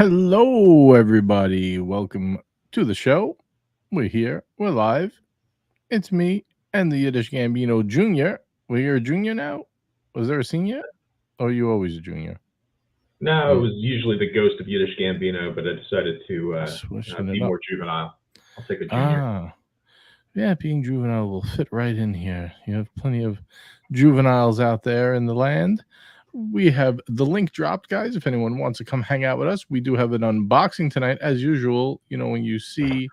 Hello, everybody. Welcome to the show. We're here. We're live. It's me and the Yiddish Gambino Jr. Well, you're a junior now? Was there a senior? Or are you always a junior? No, it was usually the ghost of Yiddish Gambino, but I decided to Switching it be up. more juvenile. I'll take a junior. Yeah, being juvenile will fit right in here. You have plenty of juveniles out there in the land. We have the link dropped, guys. If anyone wants to come hang out with us, we do have an unboxing tonight. As usual, when you see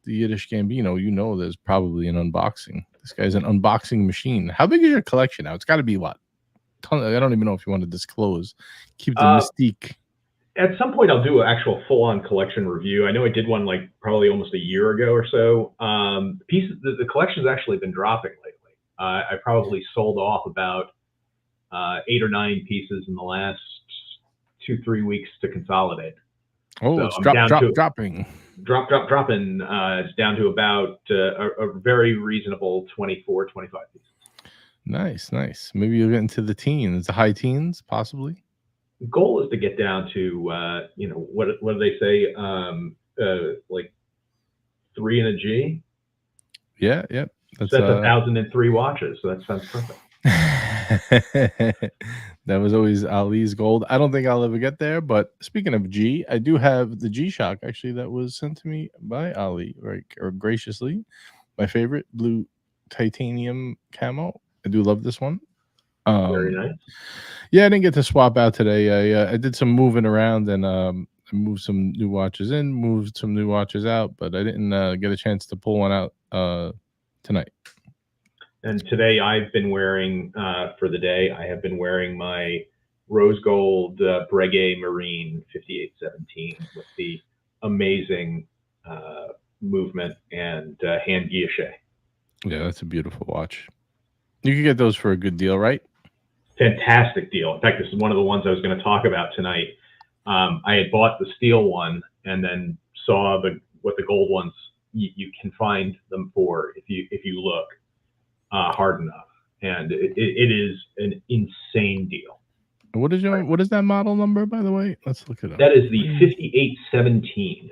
the Yiddish Gambino, there's probably an unboxing. This guy's an unboxing machine. How big is your collection now? It's got to be what? I don't even know if you want to disclose. Keep the mystique. At some point, I'll do an actual full-on collection review. I know I did one like probably almost a year ago or so. The collection's actually been dropping lately. I probably sold off about 8 or 9 pieces in the last 2-3 weeks to consolidate. Oh, so it's dropping. Dropping. It's down to about a very reasonable 24, 25 pieces. Nice. Maybe you'll get into the teens, the high teens, possibly. The goal is to get down to, what do they say? Like 3 and a G. Yeah. That's 1,003 watches. So that sounds perfect. That was always Ali's gold. I don't think I'll ever get there, but speaking of G, I do have the G-Shock actually that was sent to me by Ali, or graciously. My favorite blue titanium camo. I do love this one. Very nice. Yeah, I didn't get to swap out today. I did some moving around and I moved some new watches in, moved some new watches out, but I didn't get a chance to pull one out tonight. And today I've been wearing, for the day, I have been wearing my rose gold Breguet Marine 5817 with the amazing movement and hand guilloche. Yeah, that's a beautiful watch. You could get those for a good deal, right? Fantastic deal. In fact, this is one of the ones I was going to talk about tonight. I had bought the steel one and then saw what the gold ones you can find them for if you look hard enough, and it is an insane deal. What is that model number, by the way? Let's look it up. That is the 5817.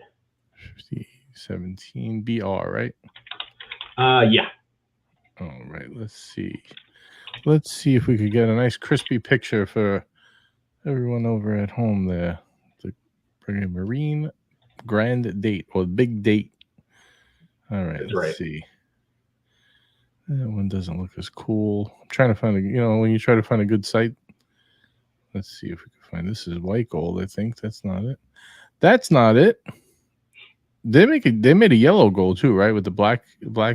5817 BR, right? Yeah. All right, let's see. Let's see if we could get a nice crispy picture for everyone over at home there. The Marine Grand Date or Big Date. All right, let's see. That one doesn't look as cool. I'm trying to find when you try to find a good site. Let's see if we can find. This is white gold, I think. That's not it. That's not it. They made a yellow gold too, right? With the black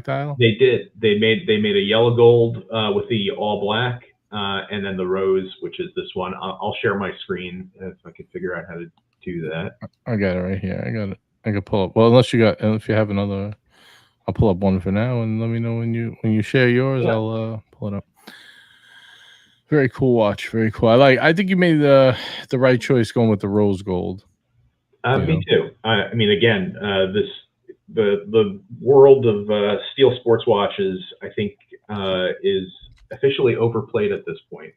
dial. They did. They made a yellow gold with the all black, and then the rose, which is this one. I'll share my screen if I can figure out how to do that. I got it right here. I got it. I can pull up. Well, if you have another, I'll pull up one for now, and let me know when you share yours. Yeah. I'll pull it up. Very cool watch. Very cool. I think you made the right choice going with the rose gold. Me too. I mean, again, the world of steel sports watches, I think, is officially overplayed at this point.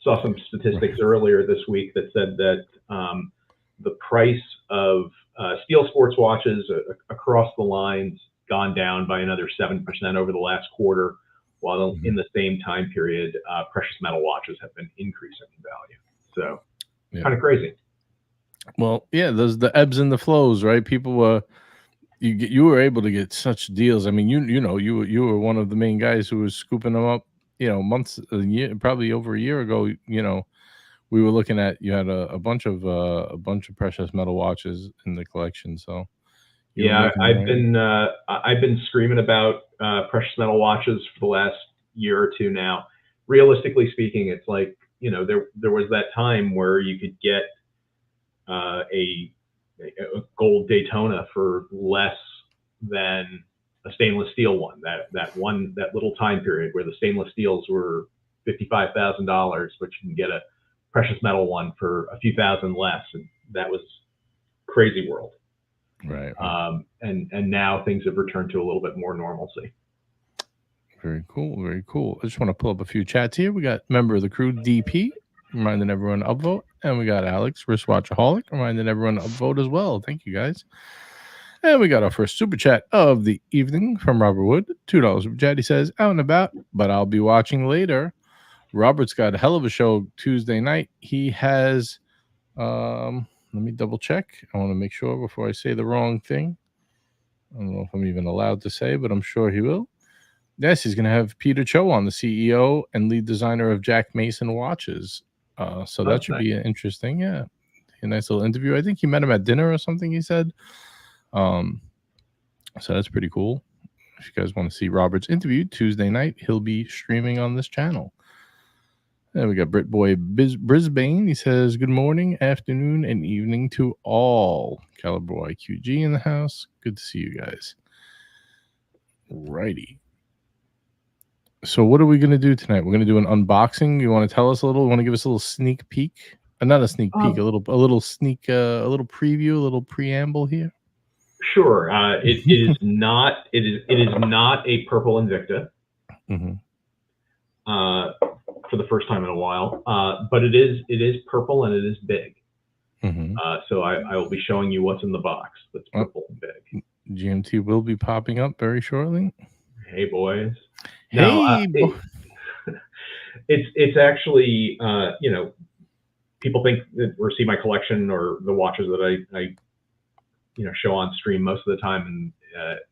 Saw some statistics earlier this week that said that the price of steel sports watches across the lines gone down by another 7% over the last quarter, while in the same time period, precious metal watches have been increasing in value. So, kind of crazy. Well, yeah, there's the ebbs and the flows, right? People were, you were able to get such deals. I mean, you were one of the main guys who was scooping them up, probably over a year ago. We were looking at, you had a bunch of precious metal watches in the collection. So yeah, I've been screaming about precious metal watches for the last year or two now. Realistically speaking, it's like, there was that time where you could get a gold Daytona for less than a stainless steel one. That little time period where the stainless steels were $55,000, but you can get a precious metal one for a few thousand less, and that was crazy world. Right. And now things have returned to a little bit more normalcy. Very cool. Very cool. I just want to pull up a few chats here. We got member of the crew, DP, reminding everyone to upvote. And we got Alex, wristwatchaholic, reminding everyone to upvote as well. Thank you, guys. And we got our first super chat of the evening from Robert Wood. $2 super chat. He says, out and about, but I'll be watching later. Robert's got a hell of a show Tuesday night. He has, let me double check. I want to make sure before I say the wrong thing. I don't know if I'm even allowed to say, but I'm sure he will. Yes, he's going to have Peter Cho on, the CEO and lead designer of Jack Mason Watches. So that should be interesting. Yeah. A nice little interview. I think he met him at dinner or something, he said. So that's pretty cool. If you guys want to see Robert's interview Tuesday night, he'll be streaming on this channel. Then we got Britboy Brisbane. He says, good morning, afternoon, and evening to all. Caliber YQG in the house. Good to see you guys. Righty. So what are we going to do tonight? We're going to do an unboxing. You want to tell us a little? You want to give us a little sneak peek? Not a sneak peek, a little sneak, a little preview, a little preamble here. Sure. It is not a purple Invicta. For the first time in a while, but it is purple and it is big. So I will be showing you what's in the box that's purple and big. GMT will be popping up very shortly. Hey boys. Hey, it's actually people think that or see my collection or the watches that I show on stream most of the time, and it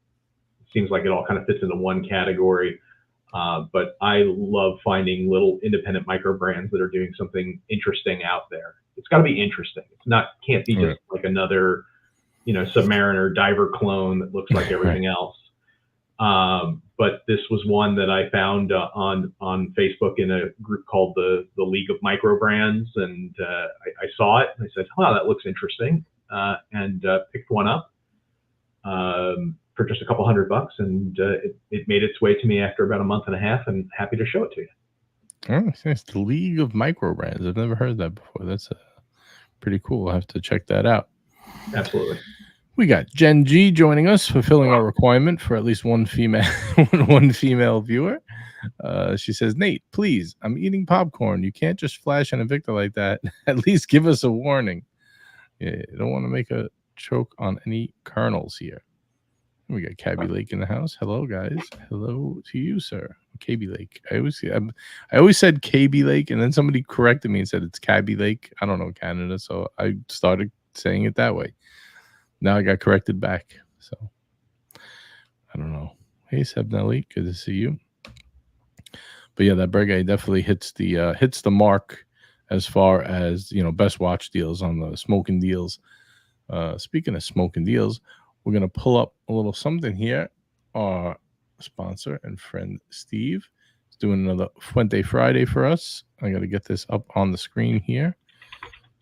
seems like it all kind of fits into one category. But I love finding little independent micro brands that are doing something interesting out there. It's got to be interesting. Can't be just like another, Submariner diver clone that looks like everything else. But this was one that I found on Facebook in a group called the League of Micro Brands, and I saw it and I said, "Oh, that looks interesting," and picked one up. For just a couple $100, and it made its way to me after about a month and a half, and happy to show it to you. Oh, it's the League of Micro Brands. I've never heard that before. That's pretty cool. I'll have to check that out. Absolutely. We got Jen G joining us, fulfilling our requirement for at least one female viewer. She says, Nate, please, I'm eating popcorn. You can't just flash an Invicta like that. At least give us a warning. Yeah, you don't want to make a choke on any kernels here. We got Cabby Lake in the house. Hello, guys. Hello to you, sir. Cabby Lake. I always said Cabby Lake, and then somebody corrected me and said it's Cabby Lake. I don't know Canada, so I started saying it that way. Now I got corrected back. So I don't know. Hey, Seb Nelly, good to see you. But yeah, that Breguet definitely hits the mark as far as best watch deals on the smoking deals. Speaking of smoking deals, we're going to pull up a little something here. Our sponsor and friend Steve is doing another Fuente Friday for us. I got to get this up on the screen here.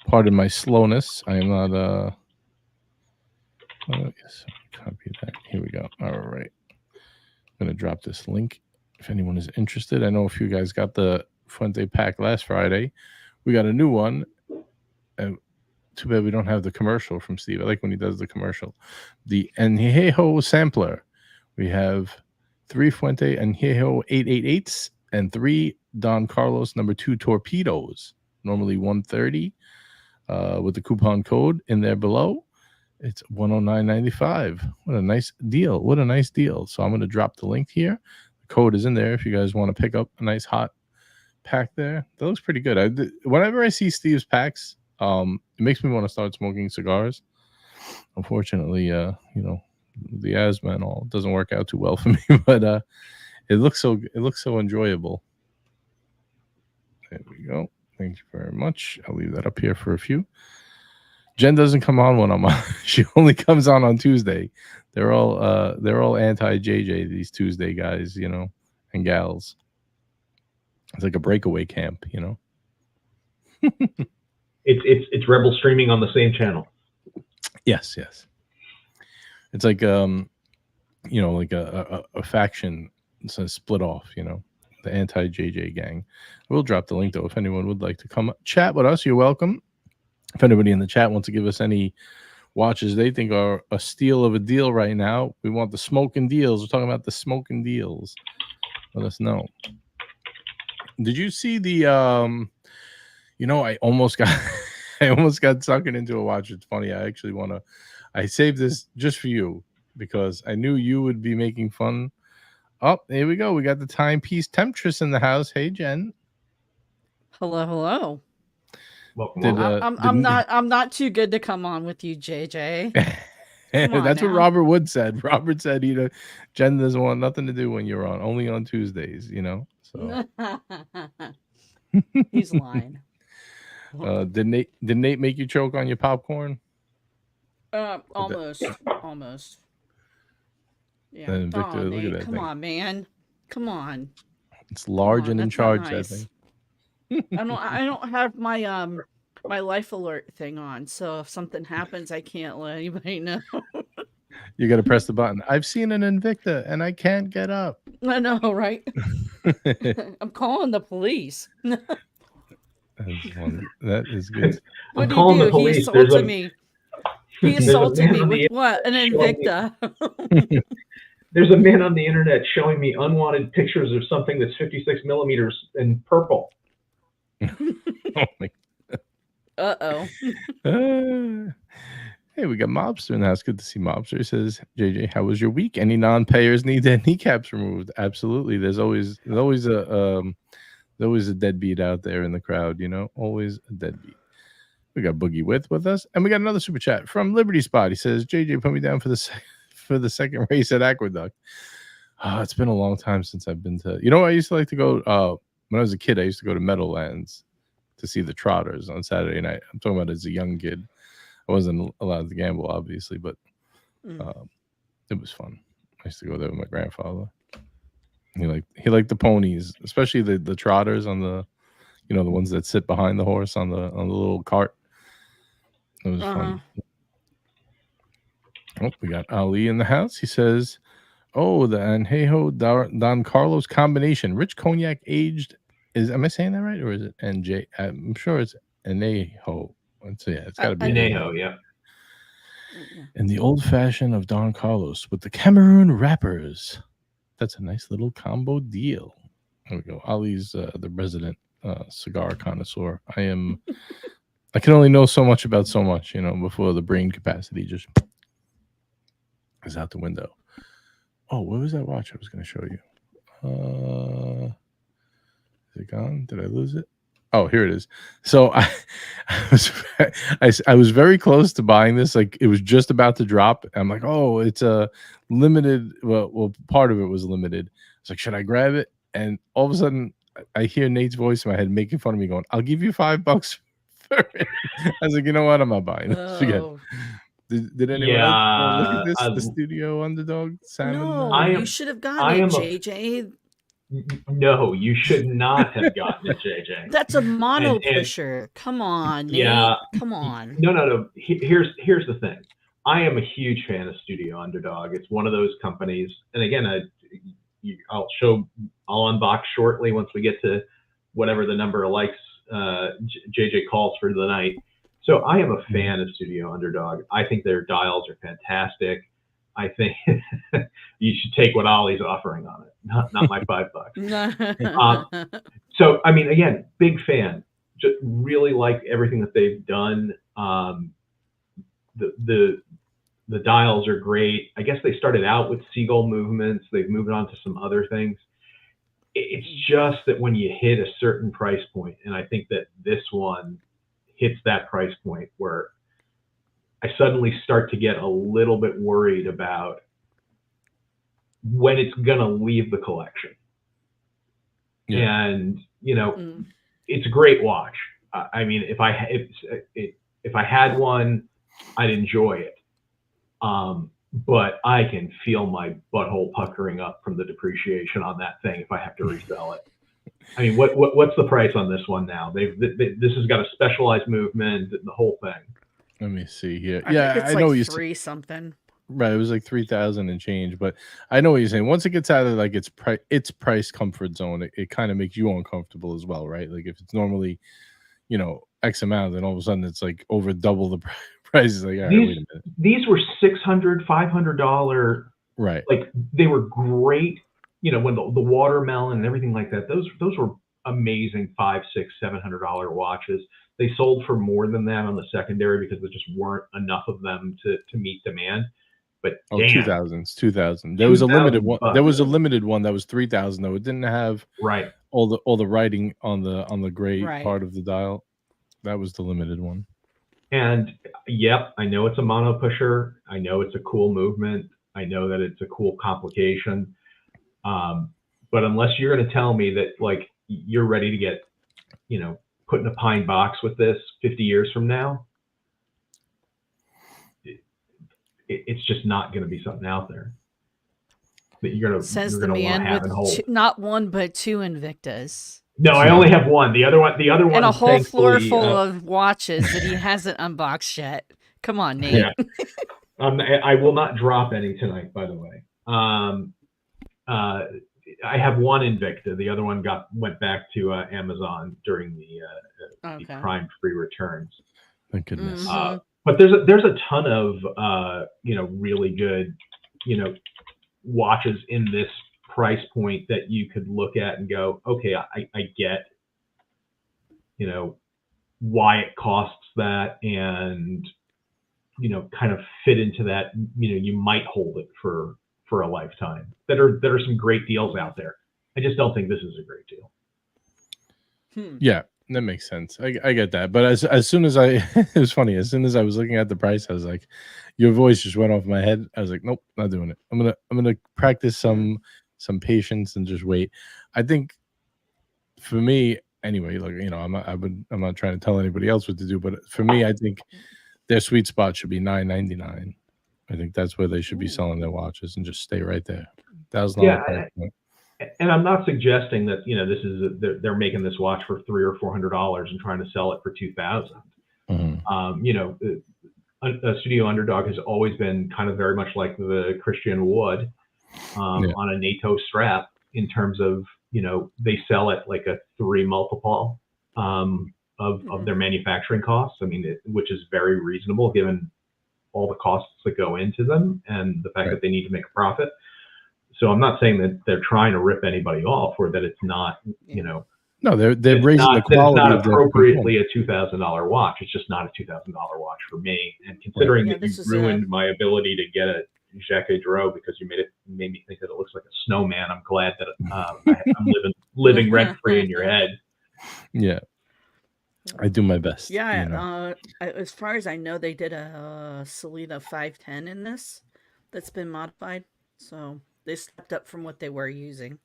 Pardon my slowness. I am not... yes, copy that. Here we go. All right. I'm going to drop this link if anyone is interested. I know if you guys got the Fuente pack last Friday. We got a new one. Too bad we don't have the commercial from Steve. I like when he does the commercial. The Añejo sampler. We have 3 Fuente Añejo 888s and 3 Don Carlos number 2 torpedoes. Normally $130 with the coupon code in there below. It's $109.95. What a nice deal. What a nice deal. So I'm going to drop the link here. The code is in there if you guys want to pick up a nice hot pack there. That looks pretty good. Whenever I see Steve's packs, it makes me want to start smoking cigars. Unfortunately, the asthma and all doesn't work out too well for me, but it looks so enjoyable. There we go. Thank you very much. I'll leave that up here for a few. Jen doesn't come on when I'm on. She only comes on Tuesday. They're all anti JJ, these Tuesday guys, and gals. It's like a breakaway camp, It's rebel streaming on the same channel. Yes. It's like like a faction split off, the anti JJ gang. We'll drop the link though if anyone would like to come chat with us. You're welcome. If anybody in the chat wants to give us any watches they think are a steal of a deal right now, we want the smoking deals. We're talking about the smoking deals. Let us know. Did you see the I almost got I almost got suckered into a watch. It's funny. I saved this just for you because I knew you would be making fun. Oh, here we go. We got the timepiece temptress in the house. Hey, Jen. Hello, hello. Welcome. I'm not too good to come on with you, JJ. That's what Robert Wood said. Robert said, Jen doesn't want nothing to do when you're on, only on Tuesdays, So he's lying. Did Nate make you choke on your popcorn? Almost. Yeah. Victor, look at that Come thing. on, man. Come on. It's large and in charge. Nice. That thing. I don't have my my life alert thing on, so if something happens, I can't let anybody know. You got to press the button. I've seen an Invicta and I can't get up. I know, right? I'm calling the police. That is good. I'm calling the police. He assaulted me. He assaulted me with what? An Invicta. There's a man on the internet showing me unwanted pictures of something that's 56 millimeters in purple. Oh my. Uh-oh. Hey, we got Mobster in the house. Good to see Mobster. He says, JJ, how was your week? Any non-payers need their kneecaps removed? Absolutely. There's always a deadbeat out there in the crowd, always a deadbeat. We got Boogie with us, and we got another super chat from Liberty Spot. He says, JJ, put me down for the second race at Aqueduct. It's been a long time since I've been to. I used to like to go when I was a kid. I used to go to Meadowlands to see the Trotters on Saturday night. I'm talking about as a young kid. I wasn't allowed to gamble, obviously, but it was fun. I used to go there with my grandfather. He liked the ponies, especially the Trotters on the, the ones that sit behind the horse on the little cart. It was fun. Oh, we got Ali in the house. He says, "Oh, the Añejo Don Carlos combination, rich cognac aged. Am I saying that right, or is it NJ? I'm sure it's Añejo. So yeah, it's got to be Añejo, yeah. And the old fashioned of Don Carlos with the Cameroon wrappers. That's a nice little combo deal. There we go. Ali's the resident cigar connoisseur. I can only know so much about so much, before the brain capacity just is out the window. Oh, what was that watch I was going to show you? Is it gone? Did I lose it? Oh, here it is. So I was very close to buying this. Like it was just about to drop. I'm like, oh, it's a limited. Well, part of it was limited. It's like, should I grab it? And all of a sudden, I hear Nate's voice in my head making fun of me, going, "I'll give you $5 for it." I was like, you know what? I'm not buying this again. Did anyone else look at this? The studio Underdog salmon. No, you should have gotten it, JJ. No, you should not have gotten it, JJ. That's a mono pusher. Come on, Nate. Yeah. Come on. No. Here's the thing. I am a huge fan of Studio Underdog. It's one of those companies, and again, I'll unbox shortly once we get to whatever the number of likes JJ calls for the night. So I am a fan of Studio Underdog. I think their dials are fantastic. I think you should take what Ollie's offering on it, not my $5. So, I mean, again, big fan. Just really like everything that they've done. The dials are great. I guess they started out with seagull movements. They've moved on to some other things. It's just that when you hit a certain price point, and I think that this one hits that price point where I suddenly start to get a little bit worried about when it's going to leave the collection. Yeah. And, it's a great watch. I mean, if I had one, I'd enjoy it. But I can feel my butthole puckering up from the depreciation on that thing if I have to resell it. I mean, what's the price on this one now? This has got a specialized movement, the whole thing. Let me see here. I think it's like 3 something. Right, it was like 3,000 and change, but I know what you're saying. Once it gets out of like its price comfort zone, it kind of makes you uncomfortable as well, right? Like if it's normally, X amount, then all of a sudden it's like over double the price. It's like, all right, wait a minute. These were $600, $500. Right. Like they were great. When the watermelon and everything like that, those were amazing $500, $600, $700 watches. They sold for more than that on the secondary because there just weren't enough of them to meet demand. But oh, damn, 2000. There was a limited one. $2,000. There was a limited one that was 3000 though. It didn't have right. all the writing on the gray Right. part of the dial. That was the limited one. And yep, I know it's a mono pusher. I know it's a cool movement. I know that it's a cool complication. But unless you're going to tell me that like you're ready to get, put in a pine box with this 50 years from now, it's just not going to be something out there that you're going Says to the want to man have and hold. with not one but two Invictas. No, I only have one. The other one, and a whole floor thankfully, full of watches that he hasn't unboxed yet. Come on, Nate. Yeah. I will not drop any tonight, by the way. I have one Invicta. The other one went back to Amazon during the crime-free returns. Thank goodness. But there's a ton of really good watches in this price point that you could look at and go, okay, I get why it costs that, and kind of fit into that. You might hold it for a lifetime. There are some great deals out there. I just don't think this is a great deal. Yeah, that makes sense. I get that. But as soon as it was funny, as soon as I was looking at the price, I was like, your voice just went off my head. I was like, nope, not doing it. I'm gonna practice some patience and just wait. I think for me, anyway, like I'm not trying to tell anybody else what to do, but for me, I think their sweet spot should be $999. I think that's where they should be selling their watches and just stay right there. $1,000 price point. And I'm not suggesting that this is they're making this watch for $300 or $400 and trying to sell it for $2,000. A Studio Underdog has always been kind of very much like the Christian Wood on a NATO strap in terms of they sell at like a 3 multiple of their manufacturing costs. I mean, which is very reasonable given all the costs that go into them and the fact that they need to make a profit. So I'm not saying that they're trying to rip anybody off or that it's not, No, they're raising the quality. It's not appropriately a $2,000 watch. It's just not a $2,000 watch for me. And considering that you ruined my ability to get a Jacques Drouot because you made me think that it looks like a snowman, I'm glad that I'm living rent free in your head. Yeah. I do my best. Yeah, as far as I know, they did a Selena 510 in this that's been modified. So they stepped up from what they were using.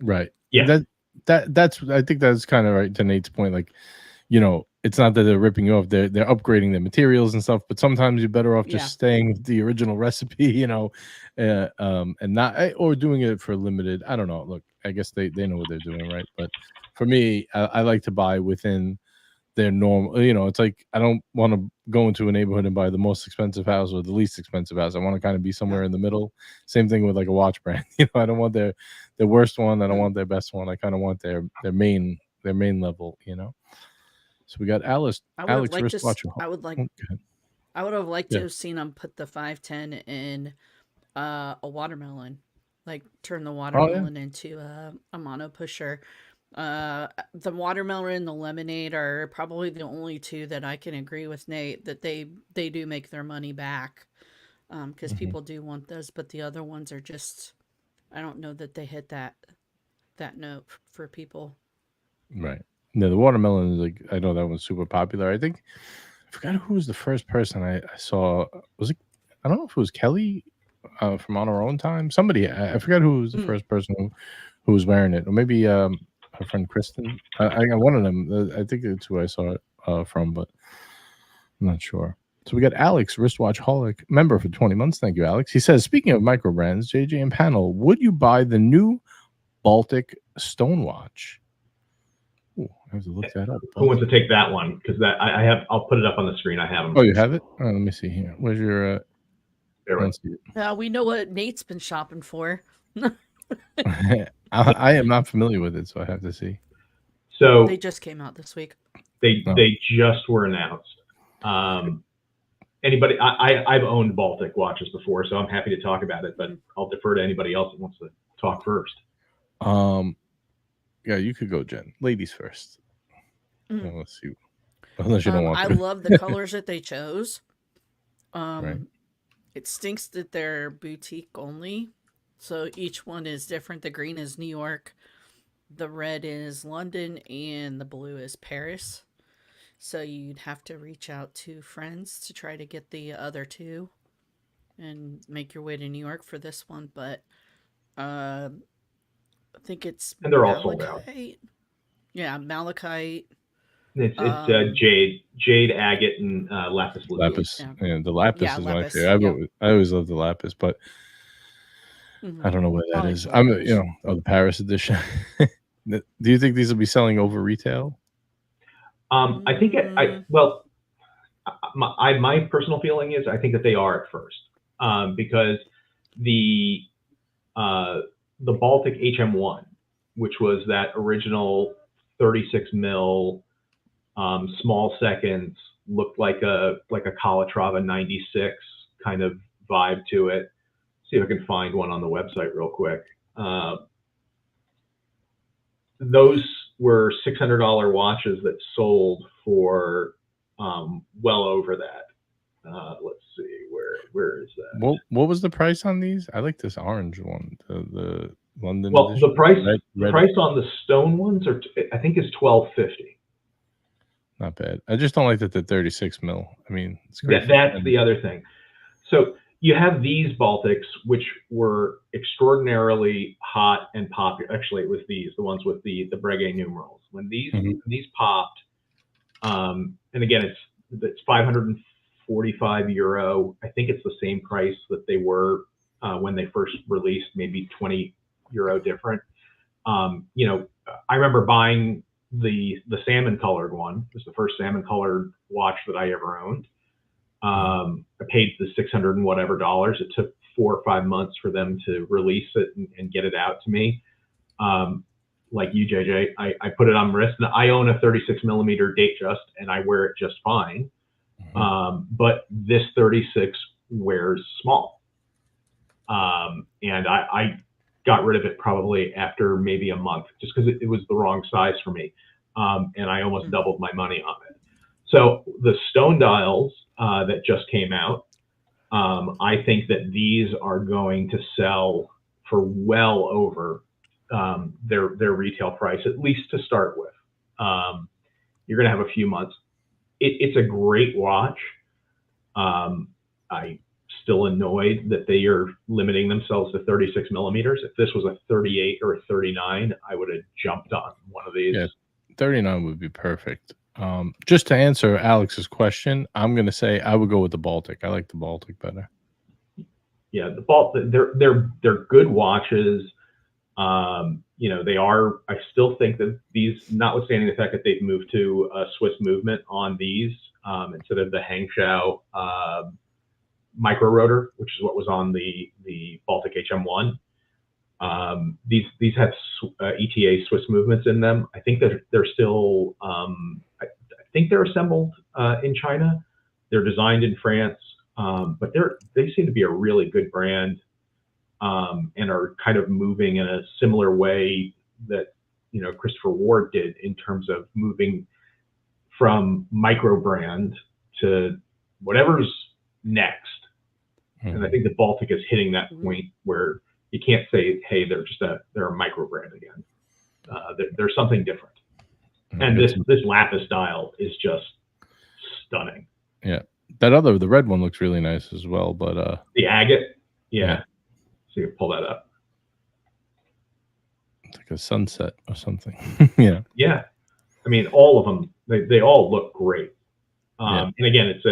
Right. Yeah. That's I think that's kind of right to Nate's point. Like, it's not that they're ripping you off; they're upgrading the materials and stuff. But sometimes you're better off just staying with the original recipe, and not or doing it for limited. I don't know. Look, I guess they know what they're doing, right? But for me, I like to buy within their normal. It's like I don't want to go into a neighborhood and buy the most expensive house or the least expensive house. I want to kind of be somewhere in the middle. Same thing with like a watch brand. I don't want their worst one. I don't want their best one. I kind of want their main level. So we got Alex wristwatch. I would have liked to have seen them put the 510 in a watermelon, like turn the watermelon into a mono pusher. The watermelon and the lemonade are probably the only two that I can agree with Nate that they do make their money back, because people do want those, but the other ones are just, I don't know that they hit that note for people. Right. No, the watermelon is like, I know that one's super popular. I think I forgot who was the first person I saw. Was it? I don't know if it was Kelly from On Our Own Time. Somebody, I forgot who was the first person who was wearing it, or maybe her friend Kristen. I got one of them. I think it's who I saw it from, but I'm not sure. So we got Alex, wristwatch holic, member for 20 months. Thank you, Alex. He says, speaking of micro brands, JJ and panel, would you buy the new Baltic stone watch? Ooh, I have to look that up. Who wants to take that one? Because that I have. I'll put it up on the screen. I have them. Oh, you have it? Let me see here. Where's your? We know what Nate's been shopping for. I am not familiar with it, so I have to see. So they just came out this week. They just were announced. Anybody? I've owned Baltic watches before, so I'm happy to talk about it. But I'll defer to anybody else that wants to talk first. Yeah, you could go, Jen. Ladies first. Mm. Let's see. Unless you don't want I to. love the colors that they chose. Right. It stinks that they're boutique only. So each one is different. The green is New York, the red is London, and the blue is Paris. So you'd have to reach out to friends to try to get the other two and make your way to New York for this one. But I think it's And they're all sold out. malachite. Yeah, malachite. It's jade, agate, and lapis lazuli. Lapis. Yeah, the lapis is lapis, my favorite. I always love the lapis, but I don't know what that is. I'm, the Paris edition. Do you think these will be selling over retail? I think my personal feeling is I think that they are at first, because the Baltic HM1, which was that original 36 mil small seconds, looked like a Calatrava 96 kind of vibe to it. See if I can find one on the website real quick. Those were $600 watches that sold for well over that. Let's see, where is that? What was the price on these? I like this orange one, the London well, edition. The price on the stone ones I think is $12.50. Not bad. I just don't like that the 36 mil. I mean, it's great. That's the other thing. So you have these Baltics, which were extraordinarily hot and popular. Actually, it was the ones with the Breguet numerals. When these popped, and again, it's 545 euro. I think it's the same price that they were when they first released, maybe 20 euro different. I remember buying the salmon colored one. It was the first salmon colored watch that I ever owned. I paid the 600 and whatever dollars. It took 4 or 5 months for them to release it and get it out to me. Like you, JJ, I put it on my wrist, and I own a 36 millimeter Datejust, and I wear it just fine. But this 36 wears small, and I got rid of it probably after maybe a month, just because it was the wrong size for me, and I almost doubled my money on it. So the stone dials that just came out, I think that these are going to sell for well over their retail price, at least to start with. You're going to have a few months. It's a great watch. I still annoyed that they are limiting themselves to 36 millimeters. If this was a 38 or a 39, I would have jumped on one of these. Yeah, 39 would be perfect. Just to answer Alex's question, I'm going to say I would go with the Baltic. I like the Baltic better. Yeah, the Baltic, they're good watches. They are. I still think that these, notwithstanding the fact that they've moved to a Swiss movement on these instead of the Hangzhou micro rotor, which is what was on the Baltic HM1. These have ETA Swiss movements in them. I think that they're still. I think they're assembled in China. They're designed in France, but they seem to be a really good brand. And are kind of moving in a similar way that Christopher Ward did in terms of moving from micro brand to whatever's next. And I think the Baltic is hitting that point where you can't say, hey, they're a micro brand again. They're something different. And this lapis dial is just stunning. Yeah, the red one looks really nice as well. But the agate, yeah. So you can pull that up. It's like a sunset or something. Yeah. Yeah. I mean, all of them, they all look great. And again, I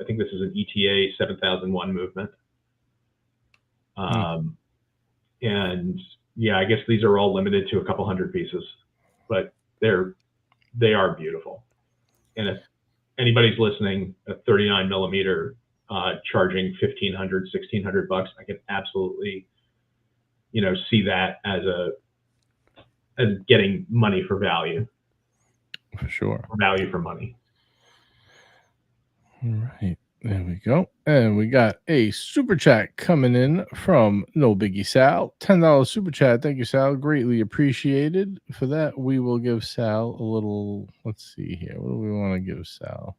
think this is an ETA 7001 movement. And yeah, I guess these are all limited to a couple hundred pieces, but they are beautiful. And if anybody's listening, a 39 millimeter charging $1,500, $1,600, I can absolutely, see that as getting money for value. For sure. Value for money. All right. There we go. And we got a super chat coming in from No Biggie Sal. $10 super chat. Thank you, Sal. Greatly appreciated. For that, we will give Sal a little. Let's see here. What do we want to give Sal?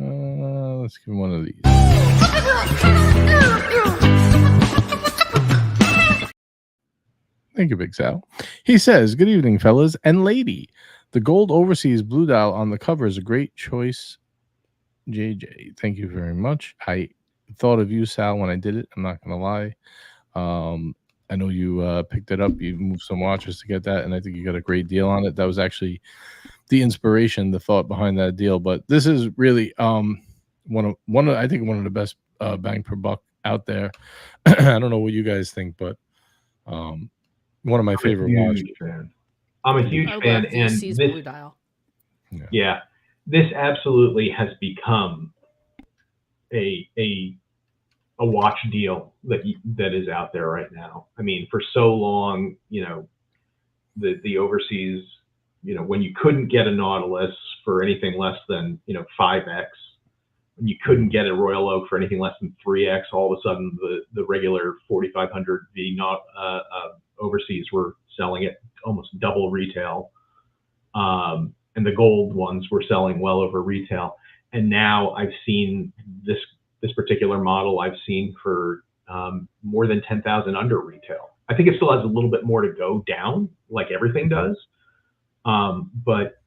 Let's give him one of these. Thank you, Big Sal. He says, "Good evening, fellas and lady. The gold overseas blue dial on the cover is a great choice. JJ, thank you very much. I thought of you, Sal, when I did it. I'm not gonna lie. I know you picked it up. You moved some watches to get that, and I think you got a great deal on it. That was actually the inspiration, the thought behind that deal. But this is really one of the best bang per buck out there. I don't know what you guys think, but one of my favorite watches. I'm a huge fan, and this blue dial. Yeah, this absolutely has become a watch deal that is out there right now. I mean, for so long, the overseas, when you couldn't get a Nautilus for anything less than 5x, when you couldn't get a Royal Oak for anything less than 3x, all of a sudden the regular 4500 V overseas were selling at almost double retail. And the gold ones were selling well over retail. And now I've seen this particular model I've seen for more than 10,000 under retail. I think it still has a little bit more to go down, like everything does. But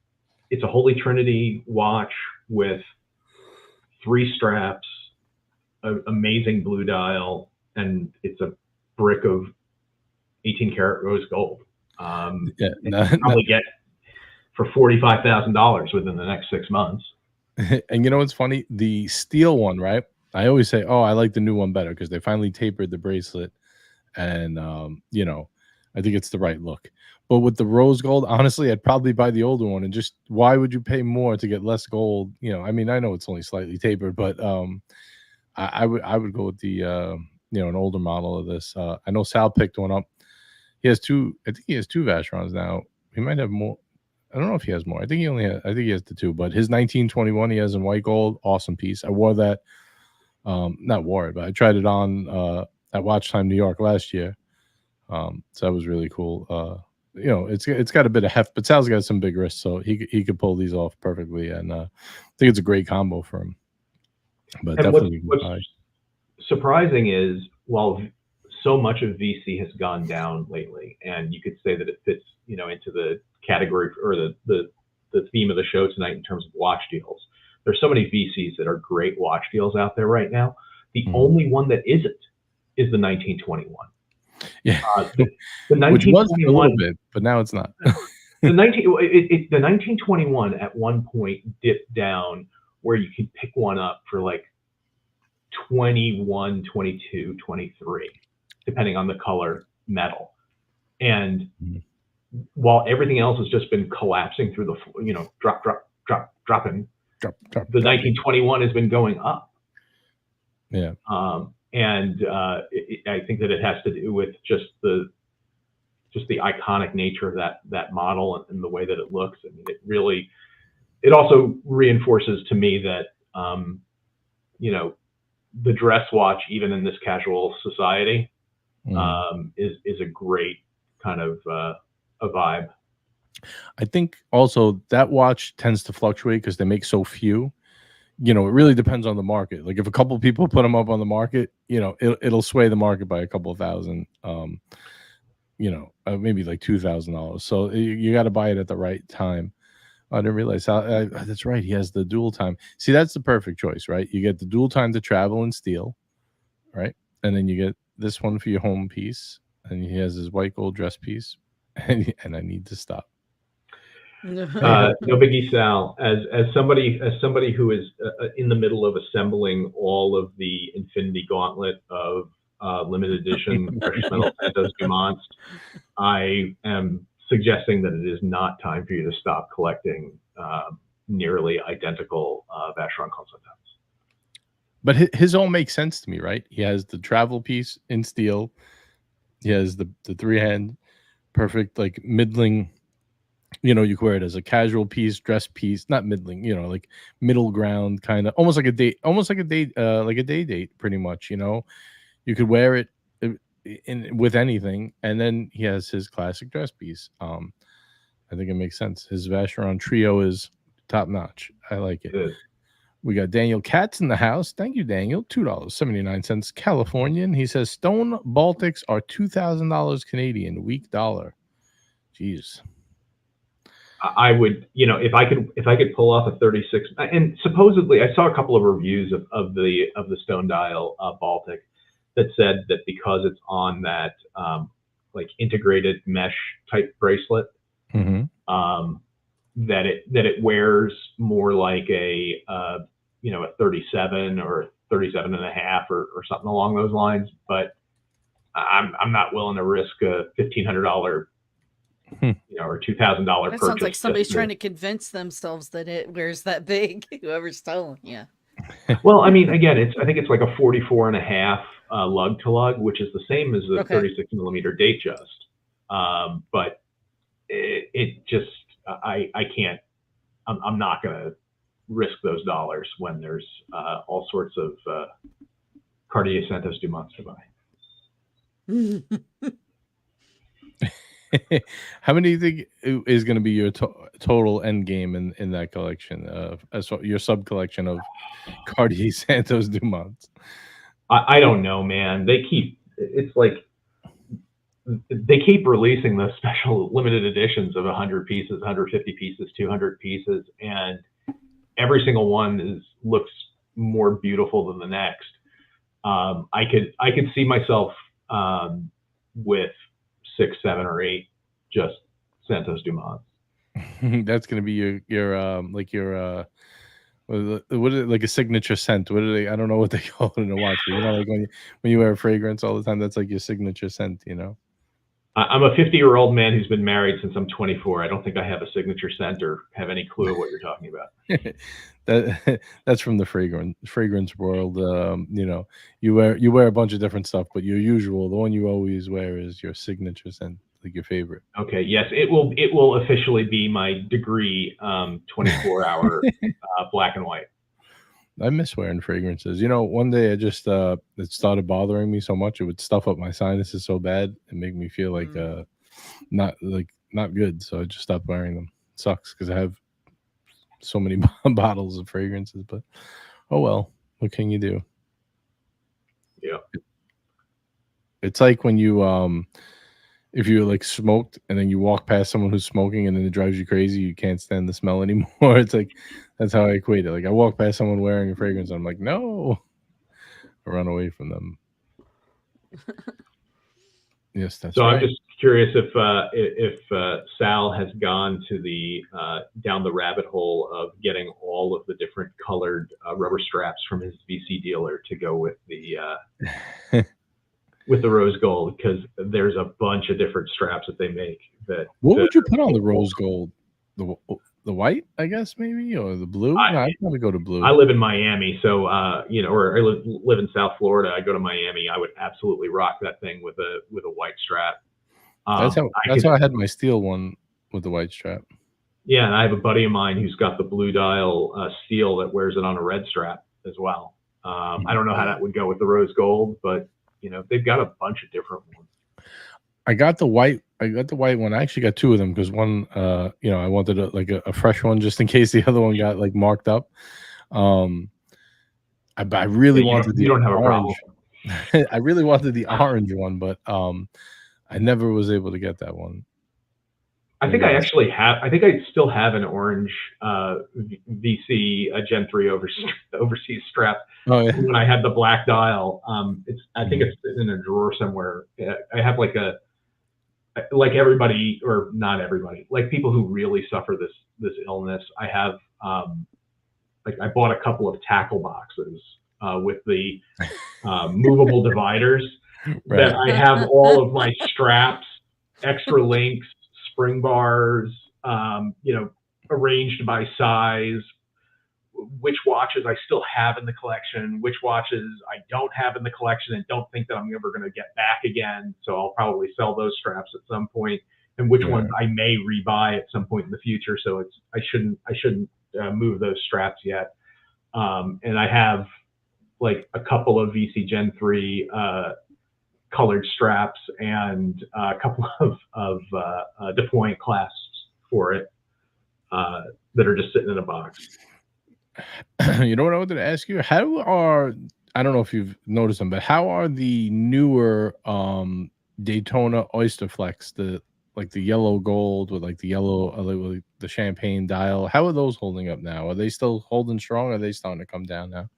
it's a Holy Trinity watch with 3 straps, an amazing blue dial, and it's a brick of 18 karat rose gold. Probably get for $45,000 within the next 6 months. And you know what's funny? The steel one, right? I always say, oh, I like the new one better because they finally tapered the bracelet, and I think it's the right look. But with the rose gold, honestly, I'd probably buy the older one. And just why would you pay more to get less gold? I mean, I know it's only slightly tapered, but I would go with the an older model of this. I know Sal picked one up. He has 2. I think he has 2 Vacherons now. He might have more. I don't know if he has more. I think he has the 2. But his 1921 he has in white gold. Awesome piece. I wore that. Not wore it, but I tried it on at Watch Time New York last year. So that was really cool. It's got a bit of heft, but Sal's got some big wrists, so he could pull these off perfectly, and I think it's a great combo for him. But and definitely, what's surprising is while so much of VC has gone down lately, and you could say that it fits into the category or the theme of the show tonight in terms of watch deals. There's so many VCs that are great watch deals out there right now. The only one that isn't is the 1921. Yeah, the 1921, which was a little bit, but now it's not. the 1921 at one point dipped down where you could pick one up for like 21, 22, 23, depending on the color metal. And while everything else has just been collapsing through the, dropping, the 1921 has been going up. Yeah. I think that it has to do with just the iconic nature of that model and the way that it looks. I mean, it also reinforces to me that the dress watch, even in this casual society, is a great kind of a vibe. I think also that watch tends to fluctuate because they make so few. It really depends on the market. Like if a couple of people put them up on the market, it'll sway the market by a couple of thousand, maybe like $2,000. So you got to buy it at the right time. I didn't realize how that's right. He has the dual time. See, that's the perfect choice, right? You get the dual time to travel and steal, right? And then you get this one for your home piece, and he has his white gold dress piece, and I need to stop. No biggie, Sal. As somebody who is in the middle of assembling all of the Infinity Gauntlet of limited edition precious metal Santos Dumonts, I am suggesting that it is not time for you to stop collecting nearly identical Vacheron Constantins. But his all makes sense to me, right? He has the travel piece in steel. He has the 3-hand, perfect, like middling You know, you could wear it as a casual piece, dress piece, not middling, you know, like middle ground kind of, almost like a date, like a day date, pretty much. You know, you could wear it in with anything, and then he has his classic dress piece. I think it makes sense. His Vacheron trio is top notch. I like it. We got Daniel Katz in the house. Thank you, Daniel. $2.79 Californian. He says stone Baltics are $2,000 Canadian, weak dollar. Jeez. I would, you know, if I could pull off a 36, and supposedly I saw a couple of reviews of the stone dial Baltic that said that because it's on that like integrated mesh type bracelet, that it wears more like a you know, a 37 or 37 and a half or something along those lines. But I'm not willing to risk a $1,500 you know, or $2,000 purchase. That sounds like somebody's trying to convince themselves that it wears that big. Whoever's selling, yeah. Well, I mean, again, I think it's like a 44 and a half lug to lug, which is the same as the 36 millimeter date just. But it just, I can't. I'm not going to risk those dollars when there's all sorts of Cartier Santos Dumonts to buy. How many do you think is going to be your total end game in that collection as your sub collection of Cartier Santos Dumonts? I don't know, man. It's like they keep releasing those special limited editions of 100 pieces, 150 pieces, 200 pieces, and every single one looks more beautiful than the next. I could see myself with 6, 7, or 8 just Santos Dumont. That's gonna be your like your what is it, like a signature scent? What are they? I don't know what they call it in a watch. But you know, like when you wear a fragrance all the time, that's like your signature scent. You know. I'm a 50-year-old man who's been married since I'm 24. I don't think I have a signature scent or have any clue what you're talking about. That's from the fragrance world. You know, you wear a bunch of different stuff, but your usual, the one you always wear, is your signature scent, like your favorite. Okay, yes, it will officially be my degree 24-hour black and white. I miss wearing fragrances. You know, one day I just it started bothering me so much. It would stuff up my sinuses so bad and make me feel like not good. So I just stopped wearing them. It sucks because I have so many bottles of fragrances, but oh well, what can you do? Yeah. It's like when you if you like smoked and then you walk past someone who's smoking and then it drives you crazy, you can't stand the smell anymore. It's like that's how I equate it. Like I walk past someone wearing a fragrance, I'm like, no. I run away from them. Yes, that's so right. I'm just curious if Sal has gone to the down the rabbit hole of getting all of the different colored rubber straps from his VC dealer to go with the with the rose gold, because there's a bunch of different straps that they make. What would you put on the rose gold? The white, I guess, maybe, or the blue? I'd probably go to blue. I live in Miami, so you know, or I live in South Florida. I go to Miami. I would absolutely rock that thing with a white strap. That's how I had my steel one with the white strap. Yeah, and I have a buddy of mine who's got the blue dial steel that wears it on a red strap as well. I don't know how that would go with the rose gold, but you know, they've got a bunch of different ones. I got the white one. I actually got 2 of them because one, you know, I wanted a fresh one just in case the other one got like marked up. I really wanted the orange. I really wanted the orange one, but I never was able to get that one. I think I actually have. I think I still have an orange VC Gen 3 overseas strap. Oh, yeah. When I had the black dial, I think it's in a drawer somewhere. I have like everybody, or not everybody, like people who really suffer this illness. I have like I bought a couple of tackle boxes with the movable dividers that I have all of my straps, extra links, spring bars, you know, arranged by size, which watches I still have in the collection, which watches I don't have in the collection and don't think that I'm ever going to get back again. So I'll probably sell those straps at some point. and which ones I may rebuy at some point in the future. So I shouldn't move those straps yet. And I have like a couple of VC Gen 3 colored straps and a couple of deploying clasps for it that are just sitting in a box. You know what I wanted to ask you? How are, I don't know if you've noticed them, but how are the newer Daytona Oyster Flex, the yellow gold with like the yellow, like the champagne dial? How are those holding up now? Are they still holding strong? Or are they starting to come down now?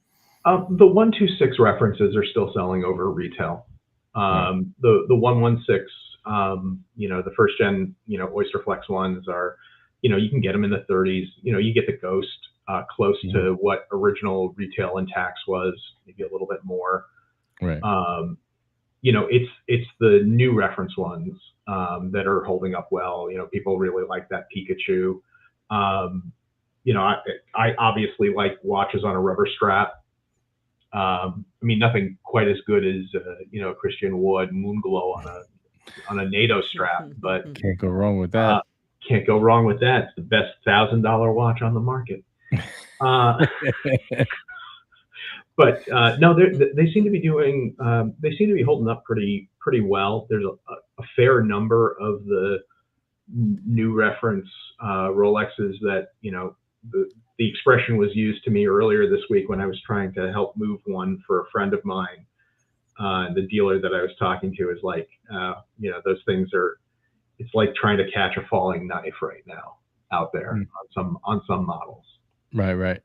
The 126 references are still selling over retail. The 116, the first gen, Oyster Flex ones are, you can get them in the 30s. You get the Ghost close to what original retail in tax was, maybe a little bit more. Right. It's the new reference ones that are holding up well. People really like that Pikachu. I obviously like watches on a rubber strap. Nothing quite as good as Christian Wood Moonglow on a NATO strap, but can't go wrong with that. Can't go wrong with that. It's the best $1,000 watch on the market. But no, they seem to be doing. They seem to be holding up pretty well. There's a fair number of the new reference Rolexes that the expression was used to me earlier this week when I was trying to help move one for a friend of mine. The dealer that I was talking to is like, those things are. It's like trying to catch a falling knife right now out there on some models. Right.